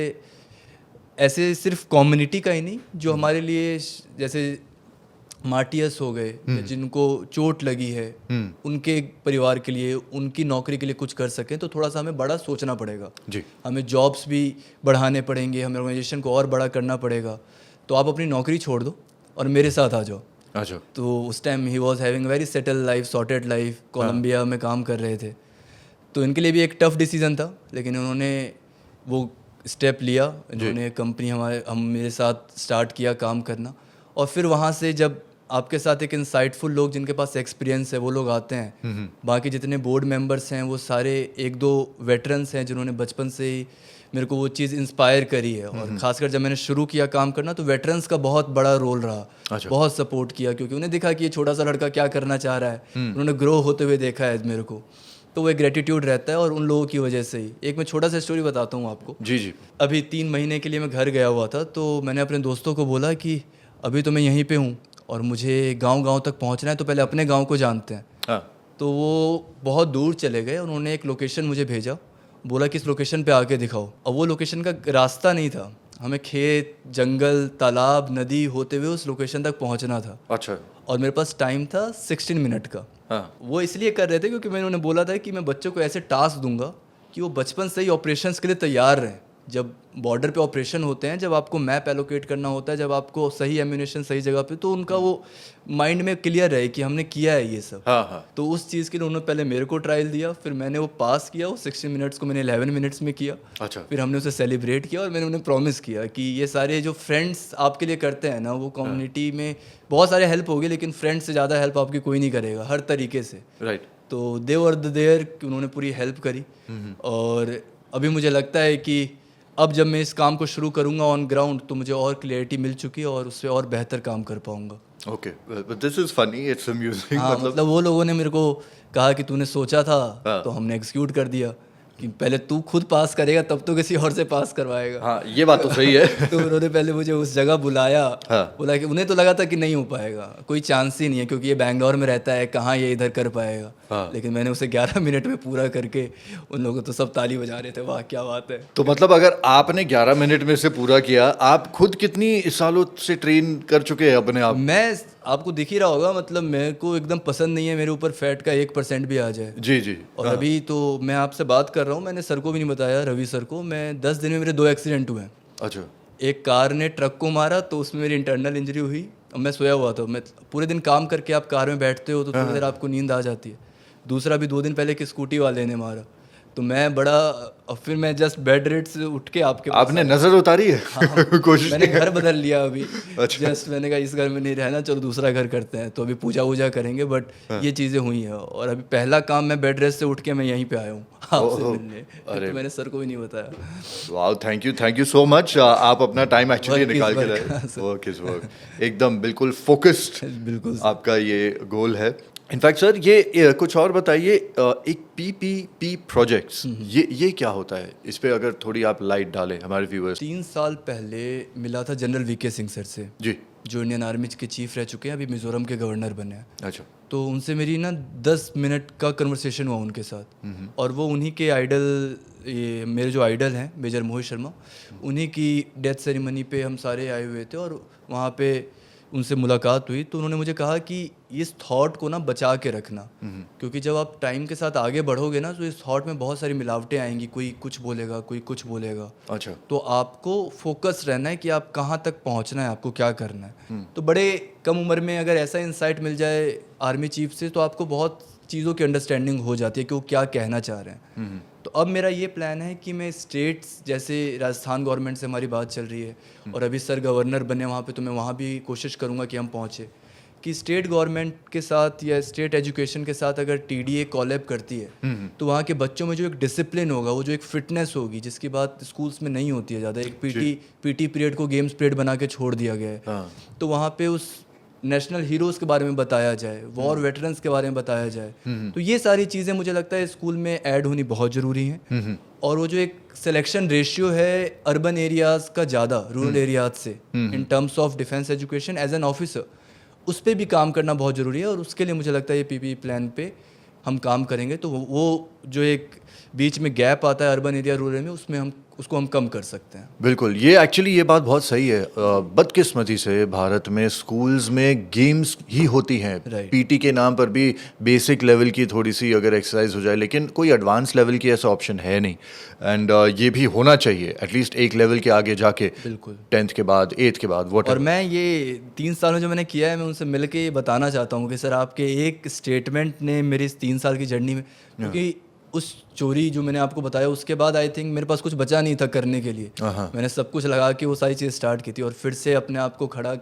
ऐसे सिर्फ कम्युनिटी का ही नहीं, जो हमारे लिए जैसे मार्टियस हो गए, जिनको चोट लगी है, उनके परिवार के लिए, उनकी नौकरी के लिए कुछ कर सकें। तो थोड़ा सा हमें बड़ा सोचना पड़ेगा जी। हमें जॉब्स भी बढ़ाने पड़ेंगे, हमें ऑर्गेनाइजेशन को और बड़ा करना पड़ेगा। तो आप अपनी नौकरी छोड़ दो और मेरे साथ आ जाओ। अच्छा। तो उस time he was having very settle life, sorted life, Colombia में काम कर रहे थे। तो इनके लिए भी एक टफ डिसीजन था, लेकिन उन्होंने वो स्टेप लिया। इन्होंने कंपनी हम मेरे साथ स्टार्ट किया काम करना। और फिर वहाँ से जब आपके साथ एक इंसाइटफुल लोग जिनके पास एक्सपीरियंस है वो लोग आते हैं, बाकी जितने बोर्ड मेंबर्स हैं वो सारे 1-2 वेटरन्स हैं जिन्होंने बचपन से ही मेरे को वो चीज़ इंस्पायर करी है। और खासकर जब मैंने शुरू किया काम करना तो वेटरन्स का बहुत बड़ा रोल रहा। अच्छा। बहुत सपोर्ट किया, क्योंकि उन्हें देखा कि ये छोटा सा लड़का क्या करना चाह रहा है, उन्होंने ग्रो होते हुए देखा है मेरे को। तो वो एक ग्रेटिट्यूड रहता है और उन लोगों की वजह से ही। एक मैं छोटा सा स्टोरी बताता हूँ आपको। जी जी। अभी 3 महीने के लिए मैं घर गया हुआ था, तो मैंने अपने दोस्तों को बोला कि अभी तो मैं यहीं पे हूँ और मुझे गांव तक पहुँचना है, तो पहले अपने गांव को जानते हैं। हाँ। तो वो बहुत दूर चले गए, उन्होंने एक लोकेशन मुझे भेजा, बोला कि इस लोकेशन पे आके दिखाओ। अब वो लोकेशन का रास्ता नहीं था, हमें खेत, जंगल, तालाब, नदी होते हुए उस लोकेशन तक पहुँचना था। अच्छा। और मेरे पास टाइम था 16 मिनट का। हाँ। वो इसलिए कर रहे थे क्योंकि मैंने उन्हें बोला था कि मैं बच्चों को ऐसे टास्क दूंगा कि वो बचपन से ही ऑपरेशंस के लिए तैयार रहें। जब बॉर्डर पे ऑपरेशन होते हैं, जब आपको मैप एलोकेट करना होता है, जब आपको सही एम्यूनेशन सही जगह पे, तो उनका वो माइंड में क्लियर रहे कि हमने किया है ये सब। हाँ हाँ। तो उस चीज़ के लिए उन्होंने पहले मेरे को ट्रायल दिया, फिर मैंने वो पास किया, वो 60 मिनट्स को मैंने 11 मिनट्स में किया। अच्छा। फिर हमने उसे सेलिब्रेट किया और मैंने उन्हें प्रॉमिस किया कि ये सारे जो फ्रेंड्स आपके लिए करते हैं ना, वो कम्युनिटी में बहुत सारे हेल्प होगी, लेकिन फ्रेंड्स से ज़्यादा हेल्प आपकी कोई नहीं करेगा हर तरीके से। राइट। तो दे वर देयर कि उन्होंने पूरी हेल्प करी। और अभी मुझे लगता है कि अब जब मैं इस काम को शुरू करूँगा ऑन ग्राउंड, तो मुझे और क्लियरिटी मिल चुकी है और उससे और बेहतर काम कर पाऊँगा। Okay, this is funny, it's amusing. हाँ, मतलब वो लोगों ने मेरे को कहा कि तूने सोचा था हाँ। तो हमने एग्जीक्यूट कर दिया, कि पहले तू खुद पास करेगा तब तो किसी और से पास करवाएगा। हाँ, ये बात तो सही है। तो उन्होंने पहले मुझे उस जगह बुलाया। हाँ। बोला कि उन्हें तो लगा था कि नहीं हो पाएगा, कोई चांस ही नहीं है, क्योंकि ये बैंगलोर में रहता है, कहाँ ये इधर कर पाएगा। हाँ। लेकिन मैंने उसे 11 मिनट में पूरा करके, उन लोगों तो सब ताली बजा रहे थे, वाह क्या बात है। तो मतलब अगर आपने 11 मिनट में से पूरा किया, आप खुद कितनी सालों से ट्रेन कर चुके हैं अपने आप? मैं आपको दिख ही रहा होगा, मतलब मेरे को एकदम पसंद नहीं है मेरे ऊपर फैट का 1% भी आ जाए। जी जी। और अभी तो मैं आपसे बात कर रहा हूँ, मैंने सर को भी नहीं बताया, रवि सर को। मैं 10 दिन में मेरे 2 एक्सीडेंट हुए हैं। अच्छा। एक कार ने ट्रक को मारा तो उसमें मेरी इंटरनल इंजरी हुई। और मैं सोया हुआ था। मैं पूरे दिन काम करके आप कार में बैठते हो तो थोड़ी देर आपको नींद आ जाती है। दूसरा भी 2 दिन पहले कि स्कूटी वाले ने मारा, तो मैं बड़ा, और फिर मैं जस्ट बेड रेट से उठ के आपके पास आपने नजर उतारी है? हाँ, कोशिश मैंने नहीं घर बदल लिया अभी। अच्छा। जस्ट मैंने कहा इस घर में नहीं रहना, चलो दूसरा घर करते हैं। तो अभी पूजा वूजा करेंगे, बट ये चीज़ें हुई हैं। और अभी पहला काम मैं बेड रेस्ट से उठ के मैं यहीं पे आया हूँ आपसे मिलने। तो मैंने सर को भी नहीं बताया। Wow, thank you so much. आप अपना टाइम एक्चुअली Work is निकाल के work, लाए। हाँ, sir। वर्क इज वर्क, एकदम बिल्कुल फोकस्ड बिल्कुल। आपका ये गोल है। इनफैक्ट सर, ये कुछ और बताइए, एक पीपीपी प्रोजेक्ट्स, ये क्या होता है? इस पे अगर थोड़ी आप लाइट डालें हमारे व्यूअर्स। 3 साल पहले मिला था जनरल वीके सिंह सर से, जी। जो इंडियन आर्मी के चीफ रह चुके हैं, अभी मिजोरम के गवर्नर बने हैं। अच्छा। तो उनसे मेरी ना 10 मिनट का कन्वर्सेशन हुआ उनके साथ। और वो उन्हीं के आइडल, ये मेरे जो आइडल हैं मेजर मोहित शर्मा, उन्हीं की डेथ सेरेमनी पे हम सारे आए हुए थे। और वहाँ पे उनसे मुलाकात हुई तो उन्होंने मुझे कहा कि इस थॉट को ना बचा के रखना, क्योंकि जब आप टाइम के साथ आगे बढ़ोगे ना, तो इस थॉट में बहुत सारी मिलावटें आएंगी। कोई कुछ बोलेगा, कोई कुछ बोलेगा। अच्छा। तो आपको फोकस रहना है कि आप कहाँ तक पहुँचना है, आपको क्या करना है। तो बड़े कम उम्र में अगर ऐसा इंसाइट मिल जाए आर्मी चीफ से, तो आपको बहुत चीज़ों की अंडरस्टैंडिंग हो जाती है कि वो क्या कहना चाह रहे हैं। तो अब मेरा ये प्लान है कि मैं स्टेट्स, जैसे राजस्थान गवर्नमेंट से हमारी बात चल रही है और अभी सर गवर्नर बने वहाँ पे, तो मैं वहाँ भी कोशिश करूँगा कि हम पहुँचे, कि स्टेट गवर्नमेंट के साथ या स्टेट एजुकेशन के साथ अगर टीडीए कोलैब करती है, तो वहाँ के बच्चों में जो एक डिसिप्लिन होगा, वो जो एक फिटनेस होगी, जिसकी बात स्कूल्स में नहीं होती है ज़्यादा। एक पीटी पीरियड को गेम्स पीरियड बना के छोड़ दिया गया है। तो वहाँ पे उस नेशनल हीरोज़ के बारे में बताया जाए, वॉर वेटरन्स के बारे में बताया जाए। तो ये सारी चीज़ें मुझे लगता है स्कूल में ऐड होनी बहुत ज़रूरी हैं। और वो जो एक सिलेक्शन रेशियो है अर्बन एरियाज़ का ज़्यादा रूरल एरियाज से, in terms of defence education as an officer, उस पर भी काम करना बहुत ज़रूरी है। और उसके लिए मुझे लगता है ये पीपी प्लान पे हम काम करेंगे, तो वो जो एक बीच में गैप आता है अर्बन एरिया रूरल में, उसमें हम उसको हम कम कर सकते हैं। बिल्कुल, ये एक्चुअली ये बात बहुत सही है। बदकिस्मती से भारत में स्कूल्स में गेम्स ही होती हैं। Right. पीटी के नाम पर भी बेसिक लेवल की थोड़ी सी अगर एक्सरसाइज हो जाए, लेकिन कोई एडवांस लेवल की ऐसा ऑप्शन है नहीं। एंड ये भी होना चाहिए एटलीस्ट एक लेवल के आगे जाके, बिल्कुल 10th के बाद 8th के बाद वॉट। और मैं ये 3 सालों जो मैंने किया है, मैं उनसे मिल के ये बताना चाहता हूँ कि सर आपके एक स्टेटमेंट ने मेरी इस 3 साल की जर्नी में, क्योंकि उस चोरी जो मैंने आपको बताया उसके बाद आई थिंक मेरे पास कुछ बचा नहीं था करने के लिए। मैंने सब कुछ लगा के वो सारी चीज़ स्टार्ट की थी और फिर से अपने आप को खड़ा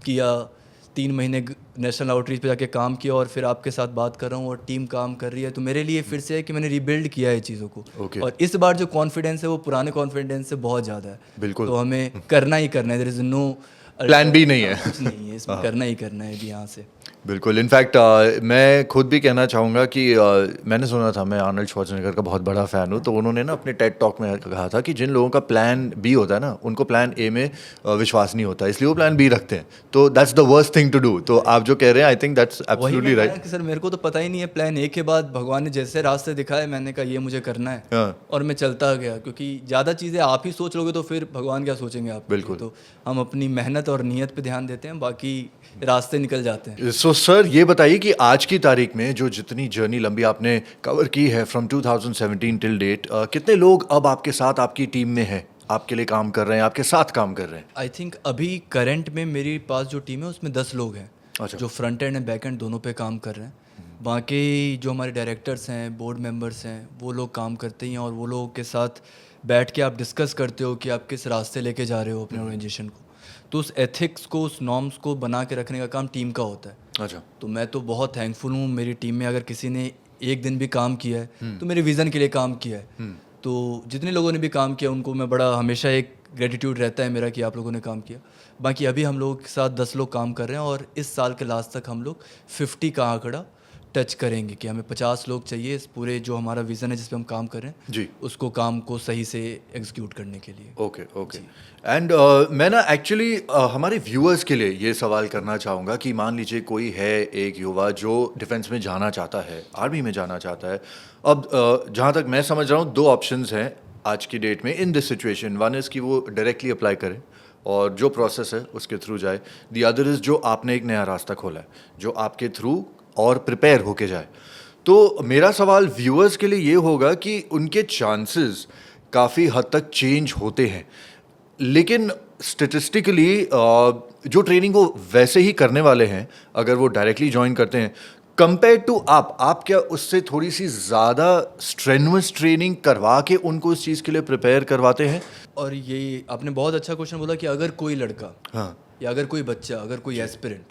किया। 3 महीने नेशनल आउटरीच पे जाके काम किया और फिर आपके साथ बात कर रहा हूँ और टीम काम कर रही है। तो मेरे लिए फिर से है कि मैंने रीबिल्ड किया है चीज़ों को। और इस बार जो कॉन्फिडेंस है वो पुराने कॉन्फिडेंस से बहुत ज़्यादा है। बिल्कुल। तो हमें करना ही करना है, there is no plan B नहीं है। कुछ नहीं है इसमें, करना ही करना है अभी यहाँ से। बिल्कुल। इनफैक्ट मैं खुद भी कहना चाहूँगा कि मैंने सुना था, मैं आर्नल्ड श्वार्ज़नेगर का बहुत बड़ा फ़ैन हूँ, तो उन्होंने ना अपने टेड टॉक में कहा था कि जिन लोगों का प्लान बी होता है ना, उनको प्लान ए में विश्वास नहीं होता, इसलिए वो प्लान बी रखते हैं। तो that's the worst thing to do. तो आप जो कह रहे हैं, I think that's absolutely right. Sir मेरे को तो पता ही नहीं है, प्लान ए के बाद भगवान ने जैसे रास्ते दिखाए, मैंने कहा ये मुझे करना है और मैं चलता गया। क्योंकि ज़्यादा चीज़ें आप ही सोच लोगे तो फिर भगवान क्या सोचेंगे आप। बिल्कुल। तो हम अपनी मेहनत और नीयत पे ध्यान देते हैं, बाकी रास्ते निकल जाते हैं। सो सो सर ये बताइए कि आज की तारीख में जो जितनी जर्नी लंबी आपने कवर की है फ्रॉम 2017 टिल डेट, कितने लोग अब आपके साथ आपकी टीम में हैं, आपके लिए काम कर रहे हैं, आपके साथ काम कर रहे हैं? आई थिंक अभी करंट में मेरे पास जो टीम है उसमें 10 लोग हैं अच्छा। जो front end and back and दोनों पे काम कर रहे हैं। बाकी जो हमारे डायरेक्टर्स हैं, बोर्ड मेंबर्स हैं, वो लोग काम करते ही हैं और वो लोगों के साथ बैठ के आप डिस्कस करते हो कि आप किस रास्ते लेके जा रहे हो अपने ऑर्गेनाइजेशन को। तो उस एथिक्स को, उस नॉर्म्स को बना के रखने का काम टीम का होता है। अच्छा। तो मैं तो बहुत थैंकफुल हूँ, मेरी टीम में अगर किसी ने एक दिन भी काम किया है तो मेरे विज़न के लिए काम किया है। तो जितने लोगों ने भी काम किया उनको मैं बड़ा हमेशा एक ग्रेटिट्यूड रहता है मेरा कि आप लोगों ने काम किया। बाकी अभी हम लोगों के साथ 10 लोग काम कर रहे हैं और इस साल के लास्ट तक हम लोग 50 का आंकड़ा टच करेंगे कि हमें 50 लोग चाहिए इस पूरे जो हमारा विज़न है जिस पे हम काम कर रहे हैं जी। उसको काम को सही से एग्जीक्यूट करने के लिए। Okay okay. एंड मैं ना एक्चुअली हमारे व्यूअर्स के लिए ये सवाल करना चाहूँगा कि मान लीजिए कोई है एक युवा जो डिफेंस में जाना चाहता है, आर्मी में जाना चाहता है। अब जहाँ तक मैं समझ रहा हूँ 2 ऑप्शंस हैं आज की डेट में in this situation. One is कि वो डायरेक्टली अप्लाई करें और जो प्रोसेस है उसके थ्रू जाए। द अदर इज़ जो आपने एक नया रास्ता खोला है जो आपके थ्रू और प्रिपेयर होके जाए। तो मेरा सवाल व्यूअर्स के लिए ये होगा कि उनके चांसेस काफ़ी हद तक चेंज होते हैं, लेकिन स्टेटिस्टिकली जो ट्रेनिंग वो वैसे ही करने वाले हैं अगर वो डायरेक्टली ज्वाइन करते हैं कंपेयर टू आप क्या उससे थोड़ी सी ज़्यादा स्ट्रेनुअस ट्रेनिंग करवा के उनको इस चीज़ के लिए प्रिपेयर करवाते हैं? और ये आपने बहुत अच्छा क्वेश्चन बोला कि अगर कोई लड़का हाँ या अगर कोई बच्चा, अगर कोई एस्पिरेंट,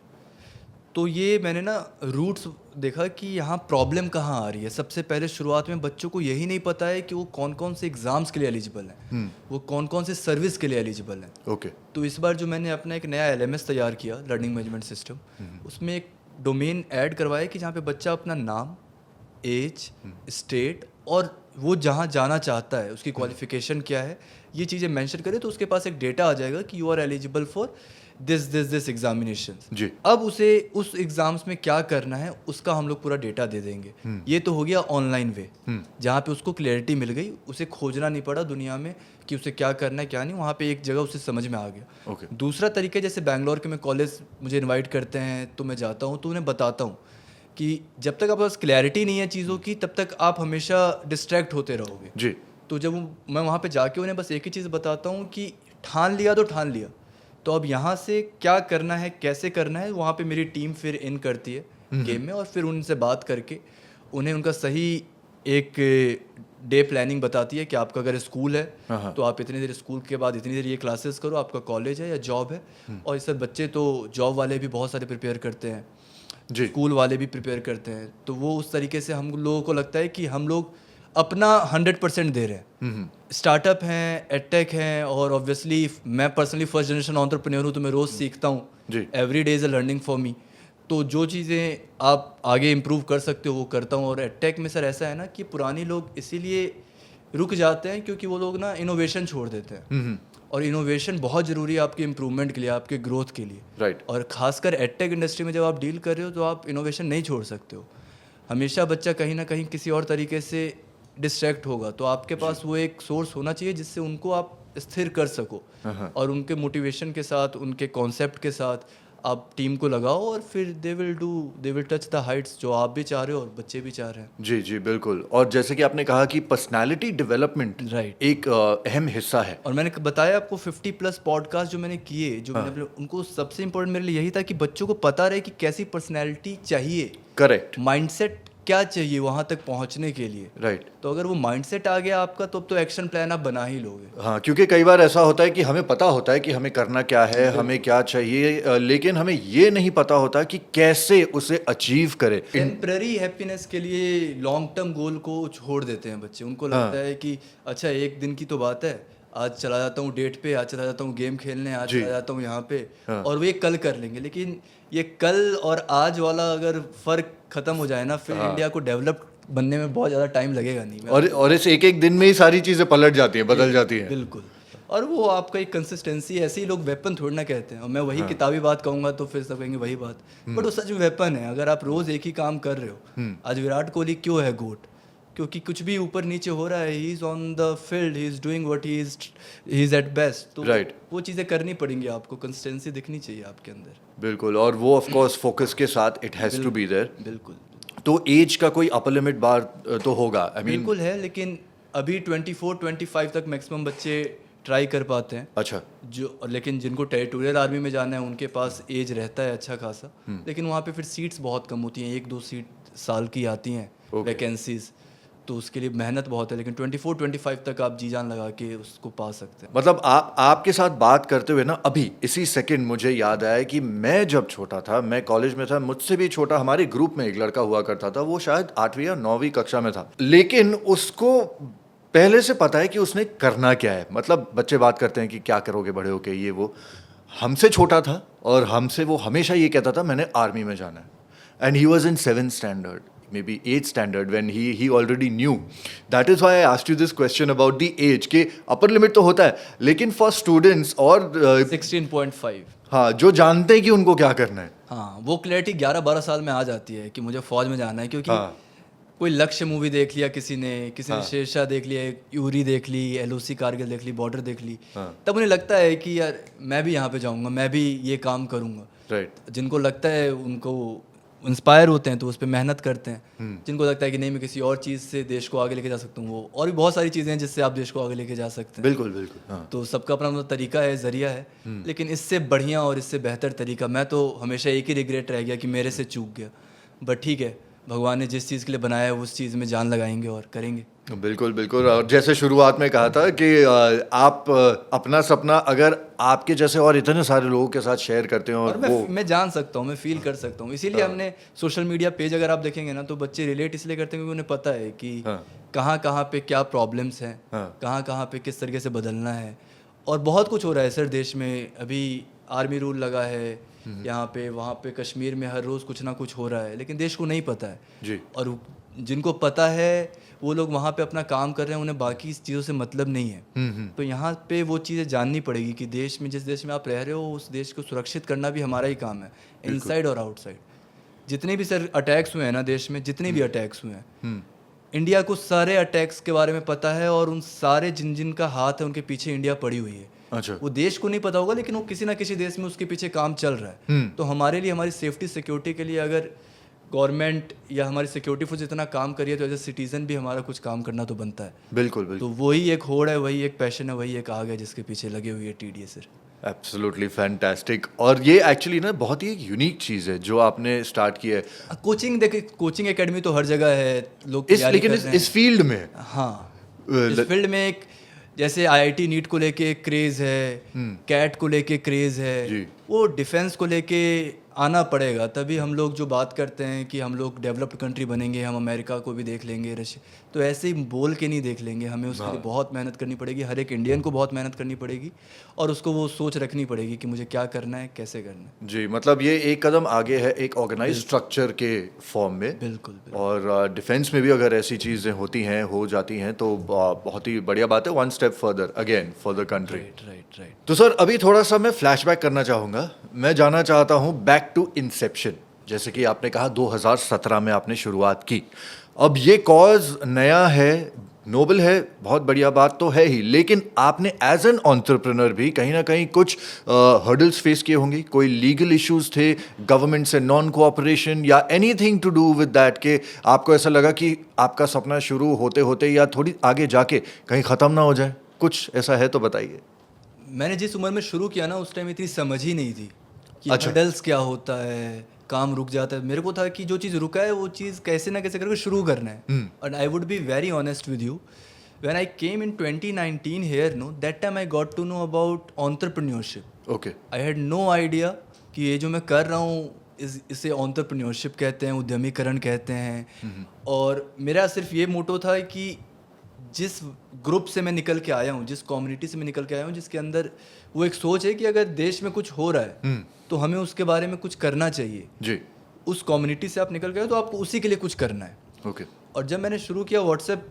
तो ये मैंने ना रूट्स देखा कि यहाँ प्रॉब्लम कहाँ आ रही है। सबसे पहले शुरुआत में बच्चों को यही नहीं पता है कि वो कौन कौन से एग्ज़ाम्स के लिए एलिजिबल हैं, वो कौन कौन से सर्विस के लिए एलिजिबल हैं। ओके। तो इस बार जो मैंने अपना एक नया LMS तैयार किया, लर्निंग मैनेजमेंट सिस्टम, उसमें एक डोमेन ऐड करवाया कि जहाँ पे बच्चा अपना नाम, एज, स्टेट और वो जहाँ जाना चाहता है उसकी क्वालिफिकेशन क्या है ये चीज़ें मेंशन करे तो उसके पास एक डेटा आ जाएगा कि you are eligible for this examination. जी। अब उसे उस एग्जाम्स में क्या करना है उसका हम लोग पूरा डेटा दे देंगे। ये तो हो गया ऑनलाइन वे जहाँ पे उसको क्लैरिटी मिल गई, उसे खोजना नहीं पड़ा दुनिया में कि उसे क्या करना है क्या नहीं, वहाँ पे एक जगह उसे समझ में आ गया। ओके। दूसरा तरीका, जैसे बैंगलोर के में कॉलेज मुझे इनवाइट करते हैं तो मैं जाता हूँ तो उन्हें बताता हूँ कि जब तक आपके पास क्लैरिटी नहीं है चीज़ों की तब तक आप हमेशा डिस्ट्रैक्ट होते रहोगे। जी। तो जब मैं वहाँ पे जाके उन्हें बस एक ही चीज़ बताता हूँ कि ठान लिया तो ठान लिया, तो अब यहाँ से क्या करना है, कैसे करना है, वहाँ पे मेरी टीम फिर इन करती है गेम में और फिर उनसे बात करके उन्हें उनका सही एक डे प्लानिंग बताती है कि आपका अगर स्कूल है तो आप इतनी देर स्कूल के बाद इतनी देर ये क्लासेस करो, आपका कॉलेज है या जॉब है। और इससे बच्चे तो जॉब वाले भी बहुत सारे प्रिपेयर करते हैं, स्कूल वाले भी प्रिपेयर करते हैं, तो वो उस तरीके से हम लोगों को लगता है कि हम लोग अपना 100% दे रहे हैं। स्टार्टअप हैं, एडटेक हैं और ऑब्वियसली मैं पर्सनली फर्स्ट जनरेशन एंटरप्रेन्योर हूँ तो मैं रोज़ सीखता हूँ, every day is a learning for me. तो जो चीज़ें आप आगे इम्प्रूव कर सकते हो वो करता हूँ। और एडटेक में सर ऐसा है ना कि पुरानी लोग इसीलिए रुक जाते हैं क्योंकि वो लोग ना इनोवेशन छोड़ देते हैं और इनोवेशन बहुत ज़रूरी है आपके इम्प्रूवमेंट के लिए, आपके ग्रोथ के लिए। राइट। और खासकर एडटेक इंडस्ट्री में जब आप डील कर रहे हो तो आप इनोवेशन नहीं छोड़ सकते हो। हमेशा बच्चा कहीं ना कहीं किसी और तरीके से डिस्ट्रैक्ट होगा, तो आपके पास वो एक सोर्स होना चाहिए जिससे उनको आप स्थिर कर सको और उनके मोटिवेशन के साथ, उनके कॉन्सेप्ट के साथ आप टीम को लगाओ और फिर they will touch the Heights जो आप भी चाह रहे हो और बच्चे भी चाह रहे हैं। जी जी बिल्कुल। और जैसे कि आपने कहा कि पर्सनालिटी डेवलपमेंट राइट एक अहम हिस्सा है। और मैंने बताया आपको 50+ पॉडकास्ट जो मैंने किए, जो मैंने उनको सबसे इम्पोर्टेंट मेरे लिए यही था कि बच्चों को पता रहे कि कैसी पर्सनैलिटी चाहिए, करेक्ट, माइंडसेट क्या चाहिए वहाँ तक पहुँचने के लिए। राइट। तो अगर वो माइंडसेट आ गया आपका तो अब तो एक्शन प्लान आप बना ही लोगे। हाँ, क्योंकि कई बार ऐसा होता है कि हमें पता होता है कि हमें करना क्या है, हमें क्या चाहिए, लेकिन हमें ये नहीं पता होता कि कैसे उसे अचीव करें। टेम्पररी हैप्पीनेस के लिए लॉन्ग टर्म गोल को छोड़ देते हैं बच्चे। उनको लगता है कि अच्छा एक दिन की तो बात है, आज चला जाता हूँ डेट पे, आज चला जाता हूँ गेम खेलने, आज चला जाता हूँ यहाँ पे, और वो ये कल कर लेंगे। लेकिन ये कल और आज वाला अगर फर्क खत्म हो जाए ना, फिर इंडिया को डेवलप बनने में बहुत ज़्यादा टाइम लगेगा नहीं। और इस एक एक दिन में ही सारी चीज़ें पलट जाती हैं, बदल जाती हैं। बिल्कुल। और वो आपका एक कंसिस्टेंसी, ऐसे ही लोग वेपन थोड़ी ना कहते हैं। और मैं वही किताबी बात कहूँगा तो फिर सब कहेंगे वही बात, बट वो सच में वेपन है। अगर आप रोज़ एक ही काम कर रहे हो, आज विराट कोहली क्यों है गोट? क्योंकि कुछ भी ऊपर नीचे हो रहा है, he is on the field, he is doing what he is at best. तो Right. वो चीज़ें करनी पड़ेंगी आपको, कंसिस्टेंसी दिखनी चाहिए आपके अंदर। बिल्कुल, और वो ऑफ कोर्स फोकस के साथ it has to be there. बिल्कुल तो एज का कोई अपर लिमिट बार तो होगा, आई मीन। बिल्कुल है, लेकिन अभी 24-25 तक मैक्सिमम बच्चे ट्राई कर पाते हैं। अच्छा। लेकिन जिनको टेरिटोरियल आर्मी में जाना है उनके पास एज रहता है अच्छा खासा, लेकिन वहाँ पे फिर सीट्स बहुत कम होती हैं, 1-2 सीट साल की आती हैं वैकेंसीज, तो उसके लिए मेहनत बहुत है। लेकिन 24-25 तक आप जी जान लगा के उसको पा सकते हैं। मतलब आपके साथ बात करते हुए ना अभी इसी सेकंड मुझे याद आया कि मैं जब छोटा था, मैं कॉलेज में था, मुझसे भी छोटा हमारे ग्रुप में एक लड़का हुआ करता था, वो शायद 8वीं या 9वीं कक्षा में था, लेकिन उसको पहले से पता है कि उसने करना क्या है। मतलब बच्चे बात करते हैं कि क्या करोगे बड़े होके, ये वो। हमसे छोटा था और हमसे वो हमेशा ये कहता था मैंने आर्मी में जाना है, and he was in 7th standard, maybe 8th standard when he already knew. That is why I asked you this question about the age के upper limit तो होता है, लेकिन for students और 16.5। हाँ, जो जानते हैं कि उनको क्या करना है। हाँ, वो क्लैरिटी 11-12 साल में आ जाती है कि मुझे फौज में जाना है, क्योंकि कोई लक्ष्य मूवी देख लिया किसी ने शेरशाह देख लिया, यूरी देख ली, LOC कारगिल देख ली, बॉर्डर देख ली, तब उन्हें लगता है कि यार मैं भी यहाँ पे जाऊँगा, मैं भी ये काम करूँगा। राइट। जिनको लगता है, उनको इंस्पायर होते हैं तो उस पर मेहनत करते हैं। जिनको लगता है कि नहीं मैं किसी और चीज़ से देश को आगे लेके जा सकता हूँ, वो और भी बहुत सारी चीज़ें हैं जिससे आप देश को आगे लेके जा सकते हैं। बिल्कुल बिल्कुल। हाँ। तो सबका अपना अपना तरीका है, जरिया है, लेकिन इससे बढ़िया और इससे बेहतर तरीका, मैं तो हमेशा एक ही रिग्रेट रह गया कि मेरे से चूक गया। बट ठीक है, भगवान ने जिस चीज़ के लिए बनाया है उस चीज़ में जान लगाएंगे और करेंगे। बिल्कुल बिल्कुल। और जैसे शुरुआत में कहा था कि आप अपना सपना अगर आपके जैसे और इतने सारे लोगों के साथ शेयर करते हैं और वो मैं जान सकता हूँ, मैं फील कर सकता हूँ, इसीलिए हमने सोशल मीडिया पेज अगर आप देखेंगे ना, तो बच्चे रिलेट इसलिए करते हैं क्योंकि उन्हें पता है कि कहाँ कहाँ पे क्या प्रॉब्लम्स हैं, कहाँ कहाँ पे किस तरीके से बदलना है। और बहुत कुछ हो रहा है सर देश में, अभी आर्मी रूल लगा है यहाँ पे, वहाँ पे कश्मीर में हर रोज़ कुछ ना कुछ हो रहा है, लेकिन देश को नहीं पता है जी। और जिनको पता है वो लोग वहाँ पे अपना काम कर रहे हैं, उन्हें बाकी चीज़ों से मतलब नहीं है। तो यहाँ पे वो चीज़ें जाननी पड़ेगी कि देश में, जिस देश में आप रह रहे हो, उस देश को सुरक्षित करना भी हमारा ही काम है, इनसाइड और आउटसाइड। जितने भी सर अटैक्स हुए हैं ना देश में, जितने भी अटैक्स हुए हैं, इंडिया को सारे अटैक्स के बारे में पता है, और उन सारे जिन जिन का हाथ है उनके पीछे इंडिया पड़ी हुई है। अच्छा। वो देश को नहीं पता होगा, लेकिन वो किसी ना किसी देश में उसके पीछे काम चल रहा है। तो हमारे लिए, हमारी सेफ्टी सिक्योरिटी के लिए अगर गवर्नमेंट या हमारी सिक्योरिटी फोर्स इतना काम करिए, तो एज ए सिटीजन भी हमारा कुछ काम करना तो बनता है। बिल्कुल बिल्कुल। तो वही एक होड़ है, वही एक पैशन है, वही एक आग है जिसके पीछे लगे हुए है TDS सर। Absolutely fantastic. और ये एक्चुअली ना बहुत ही एक यूनिक चीज़ है जो आपने स्टार्ट की है। कोचिंग देखिए, कोचिंग एकेडमी तो हर जगह है, लोग लेकिन इस फील्ड में, हाँ, इस फील्ड में एक जैसे IIT नीट को लेके एक क्रेज है, कैट को लेके क्रेज है, वो डिफेंस को लेके आना पड़ेगा, तभी हम लोग जो बात करते हैं कि हम लोग डेवलप्ड कंट्री बनेंगे, हम अमेरिका को भी देख लेंगे, रशिया, तो ऐसे ही बोल के नहीं देख लेंगे, हमें उसके लिए बहुत मेहनत करनी पड़ेगी, हर एक इंडियन को बहुत मेहनत करनी पड़ेगी, और उसको वो सोच रखनी पड़ेगी कि मुझे क्या करना है, कैसे करना है। जी, मतलब ये एक कदम आगे है एक ऑर्गेनाइज स्ट्रक्चर के फॉर्म में। बिल्कुल। और डिफेंस में भी अगर ऐसी चीज़ें होती हैं, हो जाती हैं, तो बहुत ही बढ़िया बात है, one step further again for the country. Right. तो सर अभी थोड़ा सा मैं फ्लैशबैक करना चाहूँगा, मैं जाना चाहता हूँ बैक टू इंसेप्शन। जैसे कि आपने कहा 2017 में आपने शुरुआत की, अब ये कॉज नया है, नोबल है, बहुत बढ़िया बात तो है ही, लेकिन आपने एज एन एंटरप्रेन्योर भी कहीं ना कहीं कुछ हर्डल्स फेस किए होंगे, कोई लीगल इश्यूज थे, गवर्नमेंट से नॉन कोऑपरेशन या anything to do with that, के आपको ऐसा लगा कि आपका सपना शुरू होते होते या थोड़ी आगे जाके कहीं ख़त्म ना हो जाए, कुछ ऐसा है तो बताइए। मैंने जिस उम्र में शुरू किया ना, उस टाइम इतनी समझ ही नहीं थी कि अच्छा। हर्डल्स क्या होता है, काम रुक जाता है। मेरे को था कि जो चीज़ रुका है वो चीज़ कैसे ना कैसे करके शुरू करना है। And I would be very honest with you, when I came in 2019 here, no that time I got to know about entrepreneurship. Okay. I had no idea कि ये जो मैं कर रहा हूँ इसे एंटरप्रेन्योरशिप कहते हैं, उद्यमीकरण कहते हैं। और मेरा सिर्फ ये मोटो था कि जिस ग्रुप से मैं निकल के आया हूँ, जिस कम्युनिटी से मैं निकल के आया हूँ, जिसके अंदर वो एक सोच है कि अगर देश में कुछ हो रहा है तो हमें उसके बारे में कुछ करना चाहिए जी। उस कम्युनिटी से आप निकल गए तो आपको उसी के लिए कुछ करना है। ओके। और जब मैंने शुरू किया व्हाट्सएप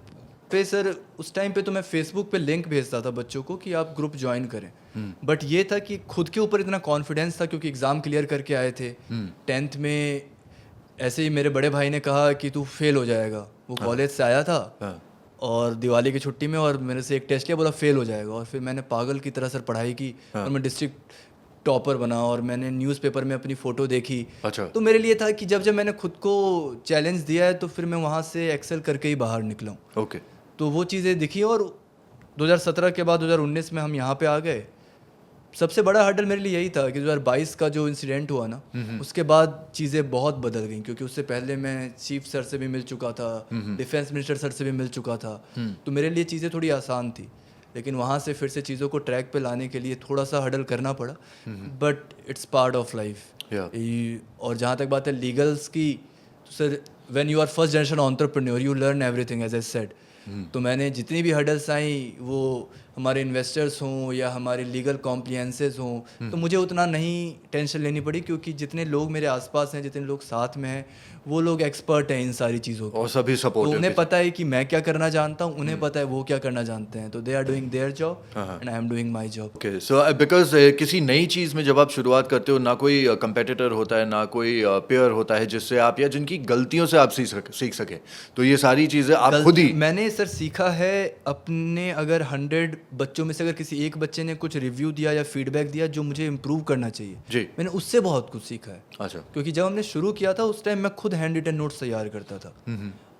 पे सर, उस टाइम पे तो मैं फेसबुक पे लिंक भेजता था बच्चों को कि आप ग्रुप ज्वाइन करें। बट ये था कि खुद के ऊपर इतना कॉन्फिडेंस था क्योंकि एग्ज़ाम क्लियर करके आए थे, 10th में ऐसे ही मेरे बड़े भाई ने कहा कि तू फेल हो जाएगा। वो कॉलेज से आया था हाँ, और दिवाली की छुट्टी में, और मेरे से एक टेस्ट लिया, बोला फेल हो जाएगा। और फिर मैंने पागल की तरह सर पढ़ाई की और मैं डिस्ट्रिक्ट टॉपर बना और मैंने न्यूज़पेपर में अपनी फ़ोटो देखी। अच्छा, तो मेरे लिए था कि जब जब मैंने खुद को चैलेंज दिया है तो फिर मैं वहाँ से एक्सेल करके ही बाहर निकला हूँ। ओके, तो वो चीज़ें दिखी और 2017 के बाद 2019 में हम यहाँ पे आ गए। सबसे बड़ा हर्डल मेरे लिए यही था कि 2022 का जो इंसिडेंट हुआ ना, उसके बाद चीज़ें बहुत बदल गई, क्योंकि उससे पहले मैं चीफ सर से भी मिल चुका था, डिफेंस मिनिस्टर सर से भी मिल चुका था। तो मेरे लिए चीज़ें थोड़ी आसान थी, लेकिन वहाँ से फिर से चीज़ों को ट्रैक पे लाने के लिए थोड़ा सा हर्डल करना पड़ा, but it's part of life. और जहाँ तक बात है लीगल्स की, तो sir when you are first generation entrepreneur you learn everything as I said. तो मैंने जितनी भी हर्डल्स आई, वो हमारे इन्वेस्टर्स हों या हमारे लीगल कॉम्प्लियंसेस हों, तो मुझे उतना नहीं टेंशन लेनी पड़ी, क्योंकि जितने लोग मेरे आसपास हैं, जितने लोग साथ में हैं, वो लोग एक्सपर्ट हैं इन सारी चीज़ों के। और सभी तो सपोर्टिव उन्हें पता है कि मैं क्या करना जानता हूँ, उन्हें पता है वो क्या करना जानते हैं। तो they are doing their job and I am doing my job. Okay. So because किसी नई चीज़ में जब आप शुरुआत करते हो, ना कोई कंपेटिटर होता है, ना कोई पेयर होता है जिससे आप, या जिनकी गलतियों से आप सीख सके, तो ये सारी चीज़ें आप खुद ही। मैंने सर सीखा है अपने, अगर 100 बच्चों में से अगर किसी एक बच्चे ने कुछ रिव्यू दिया या फीडबैक दिया जो मुझे इम्प्रूव करना चाहिए, जी, मैंने उससे बहुत कुछ सीखा है। अच्छा, क्योंकि जब हमने शुरू किया था उस टाइम मैं खुद हैंड रिटन नोट्स तैयार करता था,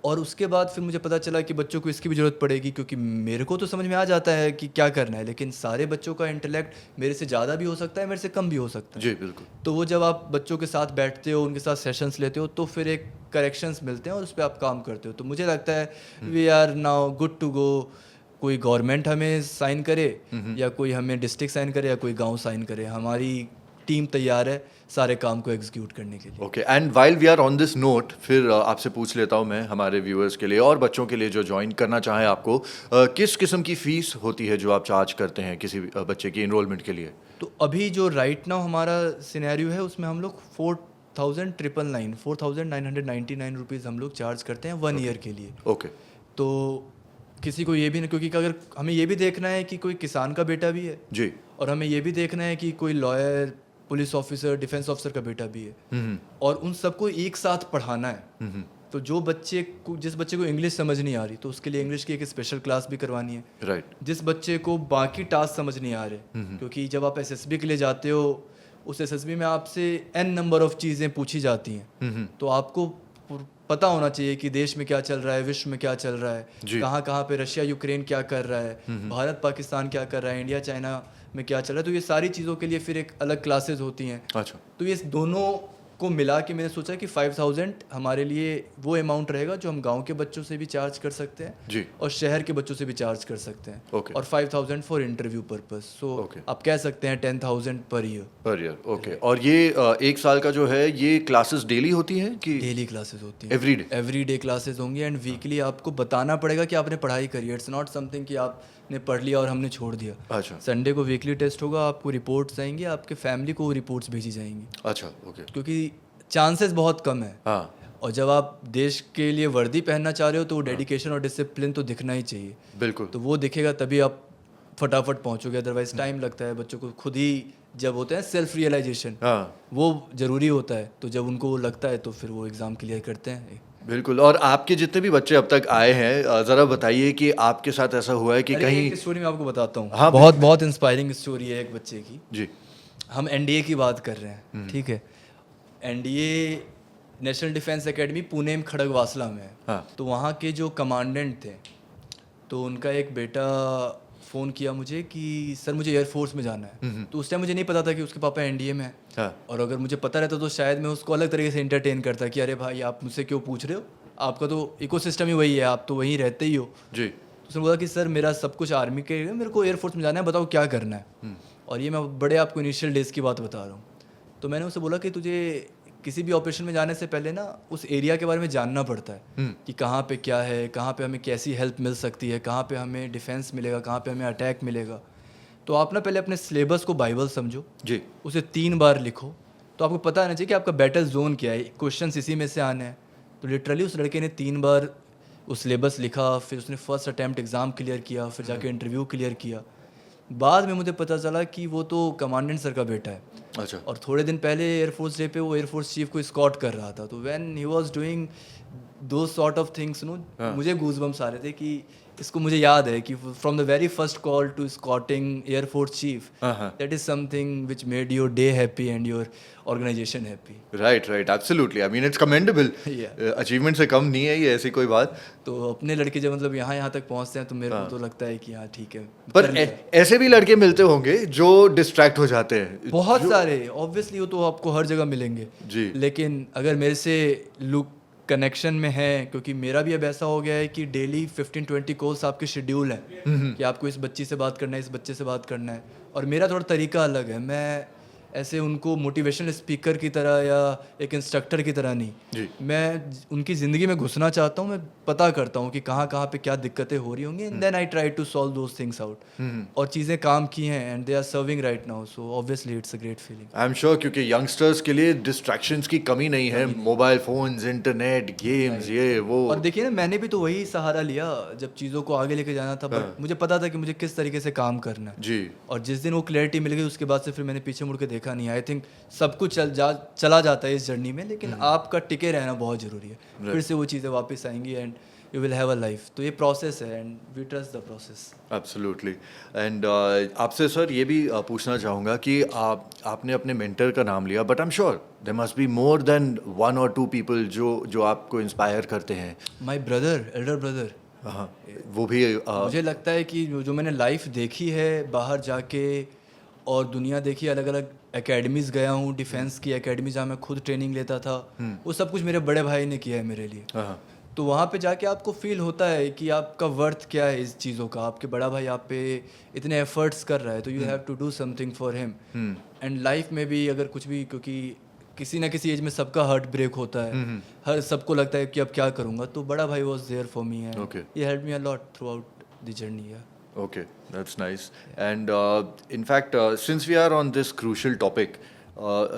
और उसके बाद फिर मुझे पता चला कि बच्चों को इसकी भी ज़रूरत पड़ेगी, क्योंकि मेरे को तो समझ में आ जाता है कि क्या करना है, लेकिन सारे बच्चों का इंटेलेक्ट मेरे से ज़्यादा भी हो सकता है, मेरे से कम भी हो सकता है। जी, बिल्कुल, तो वो जब आप बच्चों के साथ बैठते हो, उनके साथ सेशंस लेते हो, तो फिर एक करेक्शंस मिलते हैं और उस पर आप काम करते हो। तो मुझे लगता है we are now good to go. कोई गवर्नमेंट हमें साइन करे या कोई हमें डिस्ट्रिक्ट साइन करे या कोई गांव साइन करे, हमारी टीम तैयार है सारे काम को एग्जीक्यूट करने के लिए। Okay. And while we are on this note, फिर आपसे पूछ लेता हूँ मैं, हमारे व्यूअर्स के लिए और बच्चों के लिए जो ज्वाइन करना चाहें आपको, किस किस्म की फ़ीस होती है जो आप चार्ज करते हैं किसी बच्चे की इनरोलमेंट के लिए? तो अभी जो राइट नाउ हमारा सिनेरियो है उसमें हम लोग 4,999 रुपीज़ हम लोग चार्ज करते हैं 1 ईयर के लिए। ओके, तो किसी को ये भी नहीं, क्योंकि अगर हमें ये भी देखना है कि कोई किसान का बेटा भी है, जी, और हमें ये भी देखना है कि कोई lawyer, police officer, defence officer का बेटा भी है, और उन सबको एक साथ पढ़ाना है। तो जो बच्चे को, जिस बच्चे को इंग्लिश समझ नहीं आ रही, तो उसके लिए इंग्लिश की एक स्पेशल क्लास भी करवानी है। राइट, जिस बच्चे को बाकी टास्क समझ नहीं आ रहे, क्योंकि जब आप एसएसबी के लिए जाते हो, उस एसएसबी में आपसे n नंबर ऑफ चीज़ें पूछी जाती हैं, तो आपको पता होना चाहिए कि देश में क्या चल रहा है, विश्व में क्या चल रहा है, कहाँ कहाँ पे रशिया यूक्रेन क्या कर रहा है, भारत पाकिस्तान क्या कर रहा है, इंडिया चाइना में क्या चल रहा है। तो ये सारी चीज़ों के लिए फिर एक अलग क्लासेस होती हैं। अच्छा, तो ये दोनों को मिला के मैंने सोचा कि 5,000 हमारे लिए वो अमाउंट रहेगा जो हम गांव के बच्चों से भी चार्ज कर सकते हैं जी, और शहर के बच्चों से भी चार्ज कर सकते हैं। ओके, और 5,000 for interview purpose. So okay, आप कह सकते हैं 10,000 per year. Per year, okay. और ये 1 साल का जो है, ये क्लासेस डेली होती हैं कि डेली क्लासेस होती हैं, एवरी डे क्लासेस होंगी, एंड वीकली आपको बताना पड़ेगा कि आपने पढ़ाई करी है। इट्स नॉट समथिंग कि आपने पढ़ लिया और हमने छोड़ दिया। अच्छा, संडे को वीकली टेस्ट होगा, आपको रिपोर्ट्स आएंगी, आपके फैमिली को रिपोर्ट्स भेजी जाएंगी, अच्छा, ओके, क्योंकि चांसेस बहुत कम है। हाँ, और जब आप देश के लिए वर्दी पहनना चाह रहे हो तो वो डेडिकेशन और डिसिप्लिन तो दिखना ही चाहिए। बिल्कुल, तो वो दिखेगा तभी आप फटाफट पहुंचोगे, अदरवाइज टाइम लगता है। बच्चों को खुद ही जब होता है सेल्फ रियलाइजेशन, हाँ, वो ज़रूरी होता है। तो जब उनको वो लगता है तो फिर वो एग्ज़ाम क्लियर करते हैं। बिल्कुल। और आपके जितने भी बच्चे अब तक आए हैं, ज़रा बताइए कि आपके साथ ऐसा हुआ है कि अरे कहीं। एक स्टोरी मैं आपको बताता हूँ। हाँ, बहुत बहुत इंस्पायरिंग स्टोरी है एक बच्चे की। जी, हम एनडीए की बात कर रहे हैं, ठीक है। NDA national defence academy Pune में खड़गवासला में है। हाँ, तो वहाँ के जो कमांडेंट थे, तो उनका एक बेटा फ़ोन किया मुझे कि सर मुझे एयरफोर्स में जाना है। तो उस टाइम मुझे नहीं पता था कि उसके पापा एनडीए में है। हाँ, और अगर मुझे पता रहता तो शायद मैं उसको अलग तरीके से एंटरटेन करता कि अरे भाई आप मुझसे क्यों पूछ रहे हो, आपका तो इकोसिस्टम ही वही है, आप तो वहीं रहते ही हो। जी, तो उसने बोला कि सर मेरा सब कुछ आर्मी के, मेरे को एयरफोर्स में जाना है, बताओ क्या करना है। और ये मैं बड़े आपको इनिशियल डेज़ की बात बता रहा हूँ। तो मैंने उससे बोला कि तुझे किसी भी ऑपरेशन में जाने से पहले ना उस एरिया के बारे में जानना पड़ता है कि कहाँ पे क्या है, कहाँ पे हमें कैसी हेल्प मिल सकती है, कहाँ पे हमें डिफेंस मिलेगा, कहाँ पे हमें अटैक मिलेगा। तो आप ना पहले अपने सिलेबस को बाइबल समझो, जी, उसे 3 बार लिखो, तो आपको पता आना चाहिए कि आपका बैटल जोन क्या है, क्वेश्चन इसी में से आने हैं। तो लिटरली उस लड़के ने 3 बार उस सिलेबस लिखा, फिर उसने फर्स्ट अटैम्प्ट एग्ज़ाम क्लियर किया, फिर जाके इंटरव्यू क्लियर किया। बाद में मुझे पता चला कि वो तो कमांडेंट सर का बेटा है। अच्छा। और थोड़े दिन पहले एयरफोर्स डे पे वो एयरफोर्स चीफ को स्कॉट कर रहा था, तो when he was doing those sort of things no, मुझे गूजबम्स आ रहे थे कि इसको मुझे याद है कि from the very first call to scouting air force chief, that is something which made your day happy and your organisation happy. Right, absolutely, I mean it's commendable, achievement से कम नहीं है ये, ऐसी कोई बात। तो अपने लड़के जब मतलब यहाँ तक पहुँचते हैं तो मेरे को तो लगता है कि हाँ ठीक है। पर ऐसे भी लड़के मिलते होंगे जो डिस्ट्रैक्ट हो जाते हैं, बहुत सारे, ऑब्वियसली वो तो आपको हर जगह मिलेंगे जी। लेकिन अगर मेरे से लुक कनेक्शन में है, क्योंकि मेरा भी अब ऐसा हो गया है कि डेली 15-20 कॉल्स आपके शेड्यूल हैं कि आपको इस बच्ची से बात करना है, इस बच्चे से बात करना है, और मेरा थोड़ा तरीका अलग है। मैं ऐसे उनको मोटिवेशनल स्पीकर की तरह या एक इंस्ट्रक्टर की तरह नहीं, जी। मैं उनकी ज़िंदगी में घुसना चाहता हूँ, मैं पता करता हूँ कि कहाँ कहाँ पे क्या दिक्कतें हो रही होंगी, and then I try to solve those things out, और चीज़ें काम की हैं and they are serving right now, so obviously it's a great feeling. I am sure, क्योंकि यंगस्टर्स के लिए डिस्ट्रैक्शंस की कमी नहीं है, मोबाइल फोन्स, इंटरनेट, गेम्स, ये वो। और देखिए ना, मैंने भी तो वही सहारा लिया जब चीज़ों को आगे लेके जाना था, बट मुझे पता था कि मुझे किस तरीके से काम करना है जी। और जिस दिन वो क्लैरिटी मिल गई उसके बाद से फिर मैंने पीछे मुड़ के देखा नहीं। आई थिंक सब कुछ चला जाता है इस जर्नी में, लेकिन आपका टिके रहना बहुत ज़रूरी है, फिर से वो चीज़ें वापस आएंगी and you will have a life. तो ये प्रोसेस है and we trust the process. Absolutely. And आपसे सर ये भी पूछना चाहूँगा कि आपने अपने मेंटर का नाम लिया, but I am sure there must be more than 1 or 2 people जो आपको इंस्पायर करते हैं। माई ब्रदर, एल्डर ब्रदर, हाँ, वो भी मुझे लगता है कि जो मैंने लाइफ देखी है बाहर जाके और दुनिया देखी, अलग अलग एकेडमीज़ गया हूँ, डिफेंस की एकेडमी जहाँ मैं खुद ट्रेनिंग लेता था, वो सब कुछ मेरे बड़े भाई ने किया है मेरे लिए। तो वहाँ पे जाके आपको फील होता है कि आपका वर्थ क्या है इस चीज़ों का, आपके बड़ा भाई आप पे इतने एफर्ट्स कर रहा है, तो you have to do something for him. And life में भी अगर कुछ भी, क्योंकि किसी ना किसी एज में सबका हार्ट ब्रेक होता है, हर सबको लगता है कि अब क्या करूँगा, तो बड़ा भाई was there for me and he help me a lot throughout the journey. Okay, that's nice. And in fact, since we are on this crucial topic,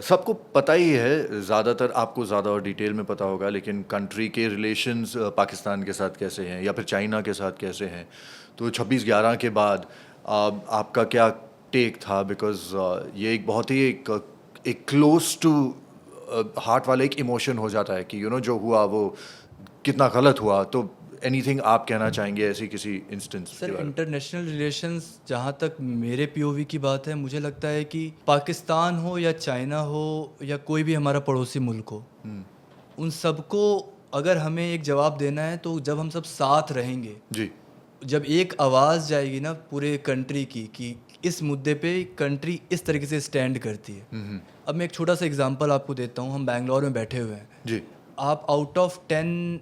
सबको पता ही है, ज़्यादातर आपको ज़्यादा और डिटेल में पता होगा, लेकिन कंट्री के रिलेशंस पाकिस्तान के साथ कैसे हैं या फिर चाइना के साथ कैसे हैं, तो 26/11 के बाद आपका क्या टेक था? बिकॉज ये एक बहुत ही एक क्लोज टू हार्ट वाला एक इमोशन हो जाता है कि जो हुआ वो कितना गलत हुआ। तो एनीथिंग आप कहना चाहेंगे ऐसी किसी इंस्टेंस? सर, इंटरनेशनल रिलेशंस जहाँ तक मेरे पीओवी की बात है, मुझे लगता है कि पाकिस्तान हो या चाइना हो या कोई भी हमारा पड़ोसी मुल्क हो, उन सबको अगर हमें एक जवाब देना है तो जब हम सब साथ रहेंगे जी, जब एक आवाज़ जाएगी ना पूरे कंट्री की कि इस मुद्दे पे कंट्री इस तरीके से स्टैंड करती है। अब मैं एक छोटा सा एग्जांपल आपको देता हूँ। हम बैंगलोर में बैठे हुए हैं जी, आप आउट ऑफ 10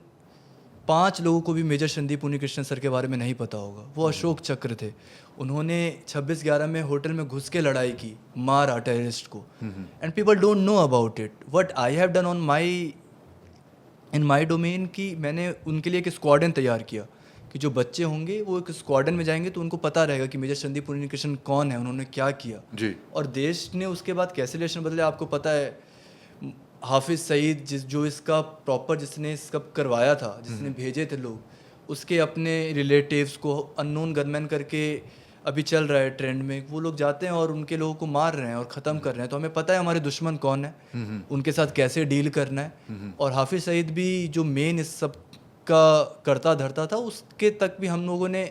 5 लोगों को भी मेजर संदीप उन्नीकृष्णन सर के बारे में नहीं पता होगा। वो अशोक चक्र थे, उन्होंने 26/11 में होटल में घुस के लड़ाई की, मारा टेररिस्ट को, and people don't know about it. What I have done on in my domain कि मैंने उनके लिए एक स्क्वाडन तैयार किया कि जो बच्चे होंगे वो एक स्क्वाडन में जाएंगे तो उनको पता रहेगा कि मेजर संदीप उन्नीकृष्णन कौन है, उन्होंने क्या किया जी। और देश ने उसके बाद कैसे रिलेशन बदले आपको पता है। हाफिज़ सईद जो इसका प्रॉपर जिसने इसका करवाया था, जिसने भेजे थे लोग, उसके अपने रिलेटिव्स को अननोन गनमैन करके अभी चल रहा है ट्रेंड में, वो लोग जाते हैं और उनके लोगों को मार रहे हैं और ख़त्म कर रहे हैं। तो हमें पता है हमारे दुश्मन कौन है, उनके साथ कैसे डील करना है। और हाफिज़ सईद भी जो मेन इस सब का करता धरता था, उसके तक भी हम लोगों ने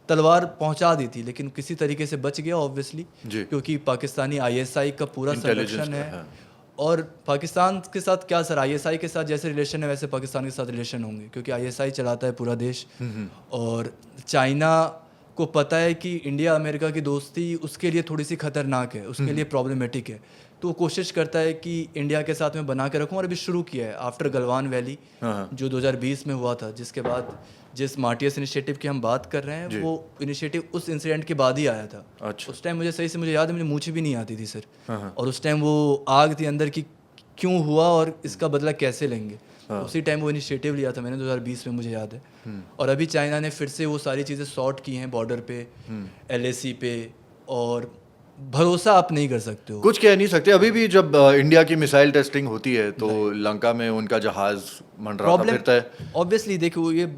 तलवार पहुंचा दी थी, लेकिन किसी तरीके से बच गया ऑब्वियसली, क्योंकि पाकिस्तानी ISI का पूरा संरक्षण है। और पाकिस्तान के साथ क्या सर, ISI के साथ जैसे रिलेशन है वैसे पाकिस्तान के साथ रिलेशन होंगे, क्योंकि ISI चलाता है पूरा देश। और चाइना को पता है कि इंडिया अमेरिका की दोस्ती उसके लिए थोड़ी सी खतरनाक है, उसके लिए प्रॉब्लमेटिक है, तो वो कोशिश करता है कि इंडिया के साथ में बना के रखूँ। और अभी शुरू किया है आफ्टर गलवान वैली जो 2020 में हुआ था, जिसके बाद जिस मार्टियस इनिशिएटिव की हम बात कर रहे हैं, वो इनिशिएटिव उस इंसिडेंट के बाद ही आया था। अच्छा। उस टाइम मुझे याद है, मुझे मूंछ भी नहीं आती थी सर, और उस टाइम वो आग थी अंदर की क्यों हुआ और इसका बदला कैसे लेंगे, उसी टाइम वो इनिशिएटिव लिया था मैंने 2020 में, मुझे याद है। और अभी चाइना ने फिर से वो सारी चीज़ें सॉर्ट की हैं बॉर्डर पे, LAC पे, और भरोसा आप नहीं कर सकते हो, कुछ कह नहीं सकते। अभी भी जब इंडिया की मिसाइल टेस्टिंग होती है तो लंका में उनका जहाज मंडराता फिरता है। ऑब्वियसली देखो, ये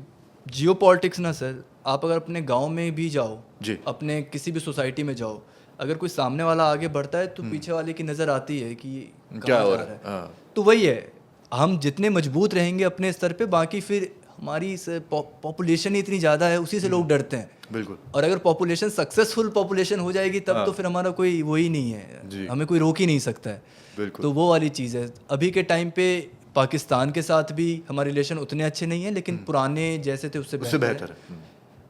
जियो पॉलिटिक्स ना सर, आप अगर अपने गांव में भी जाओ, जी। अपने किसी भी सोसाइटी में जाओ, अगर कोई सामने वाला आगे बढ़ता है तो पीछे वाले की नज़र आती है कि ये क्या कहाँ हो जा रहा है? रहा है। हाँ। तो वही है, हम जितने मजबूत रहेंगे अपने स्तर पे, बाकी फिर हमारी पॉपुलेशन ही इतनी ज़्यादा है, उसी से लोग डरते हैं। बिल्कुल। और अगर पॉपुलेशन सक्सेसफुल पॉपुलेशन हो जाएगी तब तो फिर हमारा कोई वो ही नहीं जी। है, हमें कोई रोक ही नहीं सकता है। बिल्कुल। तो वो वाली चीज़ है। अभी के टाइम पे पाकिस्तान के साथ भी हमारे रिलेशन उतने अच्छे नहीं हैं, लेकिन पुराने जैसे थे उससे उससे बेहतर बेहतर है। है।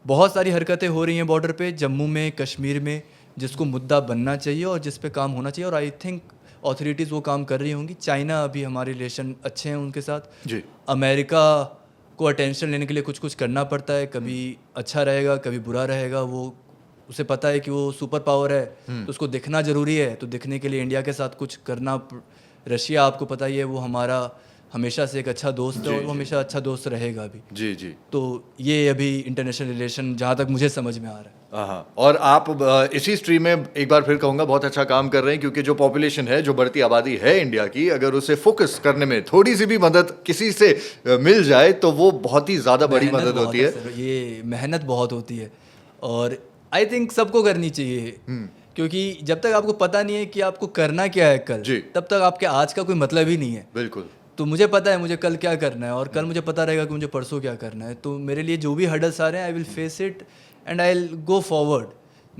बहुत सारी हरकतें हो रही हैं बॉर्डर पे, जम्मू में, कश्मीर में, जिसको मुद्दा बनना चाहिए और जिस पे काम होना चाहिए, और आई थिंक ऑथोरिटीज़ वो काम कर रही होंगी। चाइना, अभी हमारे रिलेशन अच्छे हैं उनके साथ। जी। अमेरिका को अटेंशन लेने के लिए कुछ कुछ करना पड़ता है, कभी अच्छा रहेगा कभी बुरा रहेगा। वो उसे पता है कि वो सुपर पावर है तो उसको दिखना ज़रूरी है, तो दिखने के लिए इंडिया के साथ कुछ करना। रशिया आपको पता ही है, वो हमारा हमेशा से एक अच्छा दोस्त है और वो हमेशा अच्छा दोस्त रहेगा भी। जी जी। तो ये अभी इंटरनेशनल रिलेशन जहाँ तक मुझे समझ में आ रहा है। हाँ, और आप इसी स्ट्रीम में एक बार फिर कहूँगा बहुत अच्छा काम कर रहे हैं, क्योंकि जो पॉपुलेशन है, जो बढ़ती आबादी है इंडिया की, अगर उसे फोकस करने में थोड़ी सी भी मदद किसी से मिल जाए तो वो बहुत ही ज़्यादा बड़ी मेहनत मदद बहुत होती है। सर, ये मेहनत बहुत होती है और आई थिंक सबको करनी चाहिए। क्योंकि जब तक आपको पता नहीं है कि आपको करना क्या है कल, जी। तब तक आपके आज का कोई मतलब ही नहीं है। बिल्कुल। तो मुझे पता है मुझे कल क्या करना है और कल मुझे पता रहेगा कि मुझे परसों क्या करना है। तो मेरे लिए जो भी हर्डल्स आ रहे हैं, I will face it and I will go forward.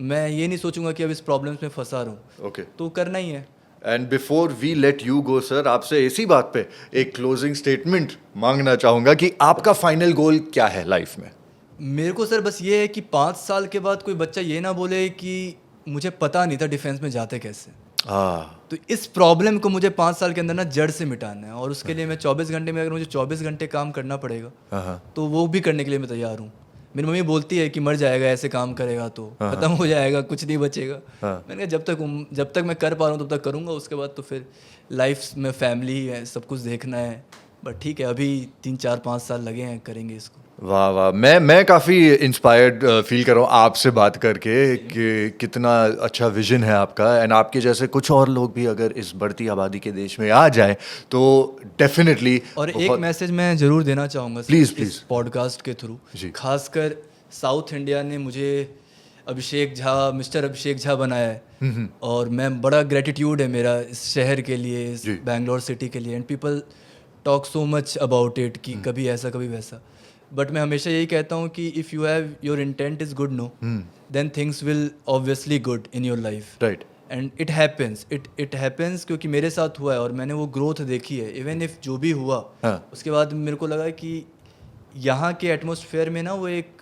मैं ये नहीं सोचूंगा कि अब इस प्रॉब्लम्स में फंसा रहा हूँ, ओके। तो करना ही है। And before we let you go sir, आपसे इसी बात पे एक क्लोजिंग स्टेटमेंट मांगना चाहूँगा कि आपका फाइनल गोल क्या है लाइफ में? मेरे को सर बस ये है कि 5 साल के बाद कोई बच्चा ये ना बोले कि मुझे पता नहीं था डिफेंस में जाते कैसे। हाँ। तो इस प्रॉब्लम को मुझे 5 साल के अंदर ना जड़ से मिटाना है, और उसके लिए मैं 24 घंटे में, अगर मुझे 24 घंटे काम करना पड़ेगा हाँ। तो वो भी करने के लिए मैं तैयार हूँ। मेरी मम्मी बोलती है कि मर जाएगा ऐसे काम करेगा तो, खत्म हो जाएगा, कुछ नहीं बचेगा। मैंने कहा जब तक मैं कर पा रहा हूँ तब तक करूँगा, उसके बाद तो फिर लाइफ में फैमिली है, सब कुछ देखना है। बट ठीक है, अभी 3-4-5 साल लगे हैं, करेंगे इसको। वाह वाह, मैं काफ़ी इंस्पायर्ड फील कर रहा हूँ आपसे बात करके कि कितना अच्छा विजन है आपका। एंड आपके जैसे कुछ और लोग भी अगर इस बढ़ती आबादी के देश में आ जाए तो डेफिनेटली। और एक मैसेज मैं ज़रूर देना चाहूँगा प्लीज़ इस पॉडकास्ट के थ्रू। जी। खासकर साउथ इंडिया ने मुझे अभिषेक झा, मिस्टर अभिषेक झा बनाया है, और मैं बड़ा ग्रेटिट्यूड है मेरा इस शहर के लिए, इस बैंगलोर सिटी के लिए। And people talk so much about it कि कभी ऐसा कभी वैसा। बट मैं हमेशा यही कहता हूँ कि if you have your intent is good, no, then things will obviously good in your life. Right. And it happens क्योंकि मेरे साथ हुआ है और मैंने वो ग्रोथ देखी है। इवन इफ जो भी हुआ, उसके बाद मेरे को लगा कि यहाँ के एटमॉस्फेयर में ना वो एक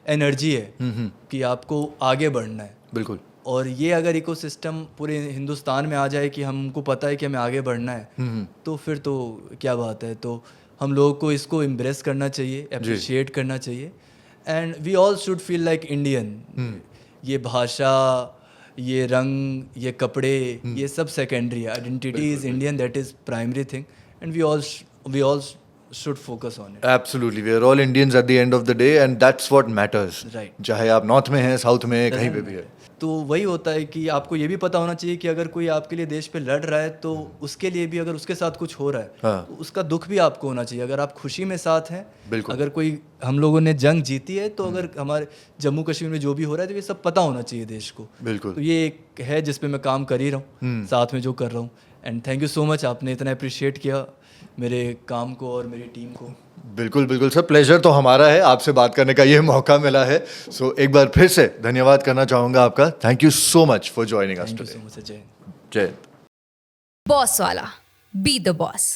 एनर्जी है कि आपको आगे बढ़ना है। बिल्कुल। और ये अगर इकोसिस्टम पूरे हिंदुस्तान में आ जाए कि हमको पता है कि हमें आगे बढ़ना है, तो फिर तो क्या बात है। तो हम लोगों को इसको एम्ब्रेस करना चाहिए, अप्रिशिएट करना चाहिए। And we all should feel like Indian. ये भाषा, ये रंग, ये कपड़े, ये सब सेकेंडरी है। Identity is Indian, that is primary thing, and we all should focus on it. Absolutely, we are all Indians at the end of the day and that's what matters. Right. चाहे आप north में हैं, south में हैं, कहीं पे भी है। तो वही होता है कि आपको ये भी पता होना चाहिए कि अगर कोई आपके लिए देश पे लड़ रहा है तो उसके लिए भी, अगर उसके साथ कुछ हो रहा है तो उसका दुख भी आपको होना चाहिए। अगर आप खुशी में साथ हैं, अगर कोई, हम लोगों ने जंग जीती है, तो अगर हमारे जम्मू कश्मीर में जो भी हो रहा है तो ये सब पता होना चाहिए देश को। बिल्कुल। तो ये एक है जिस पे मैं काम कर ही रहा हूँ, साथ में जो कर रहा हूँ। And thank you so much, आपने इतना अप्रिशिएट किया मेरे काम को और मेरी टीम को। बिल्कुल बिल्कुल सर, प्लेजर तो हमारा है, आपसे बात करने का ये मौका मिला है। सो एक बार फिर से धन्यवाद करना चाहूँगा आपका। Thank you so much for joining us today. Thank you so much. जय हिंद। जय हिंद। बॉस वाला, बी द बॉस।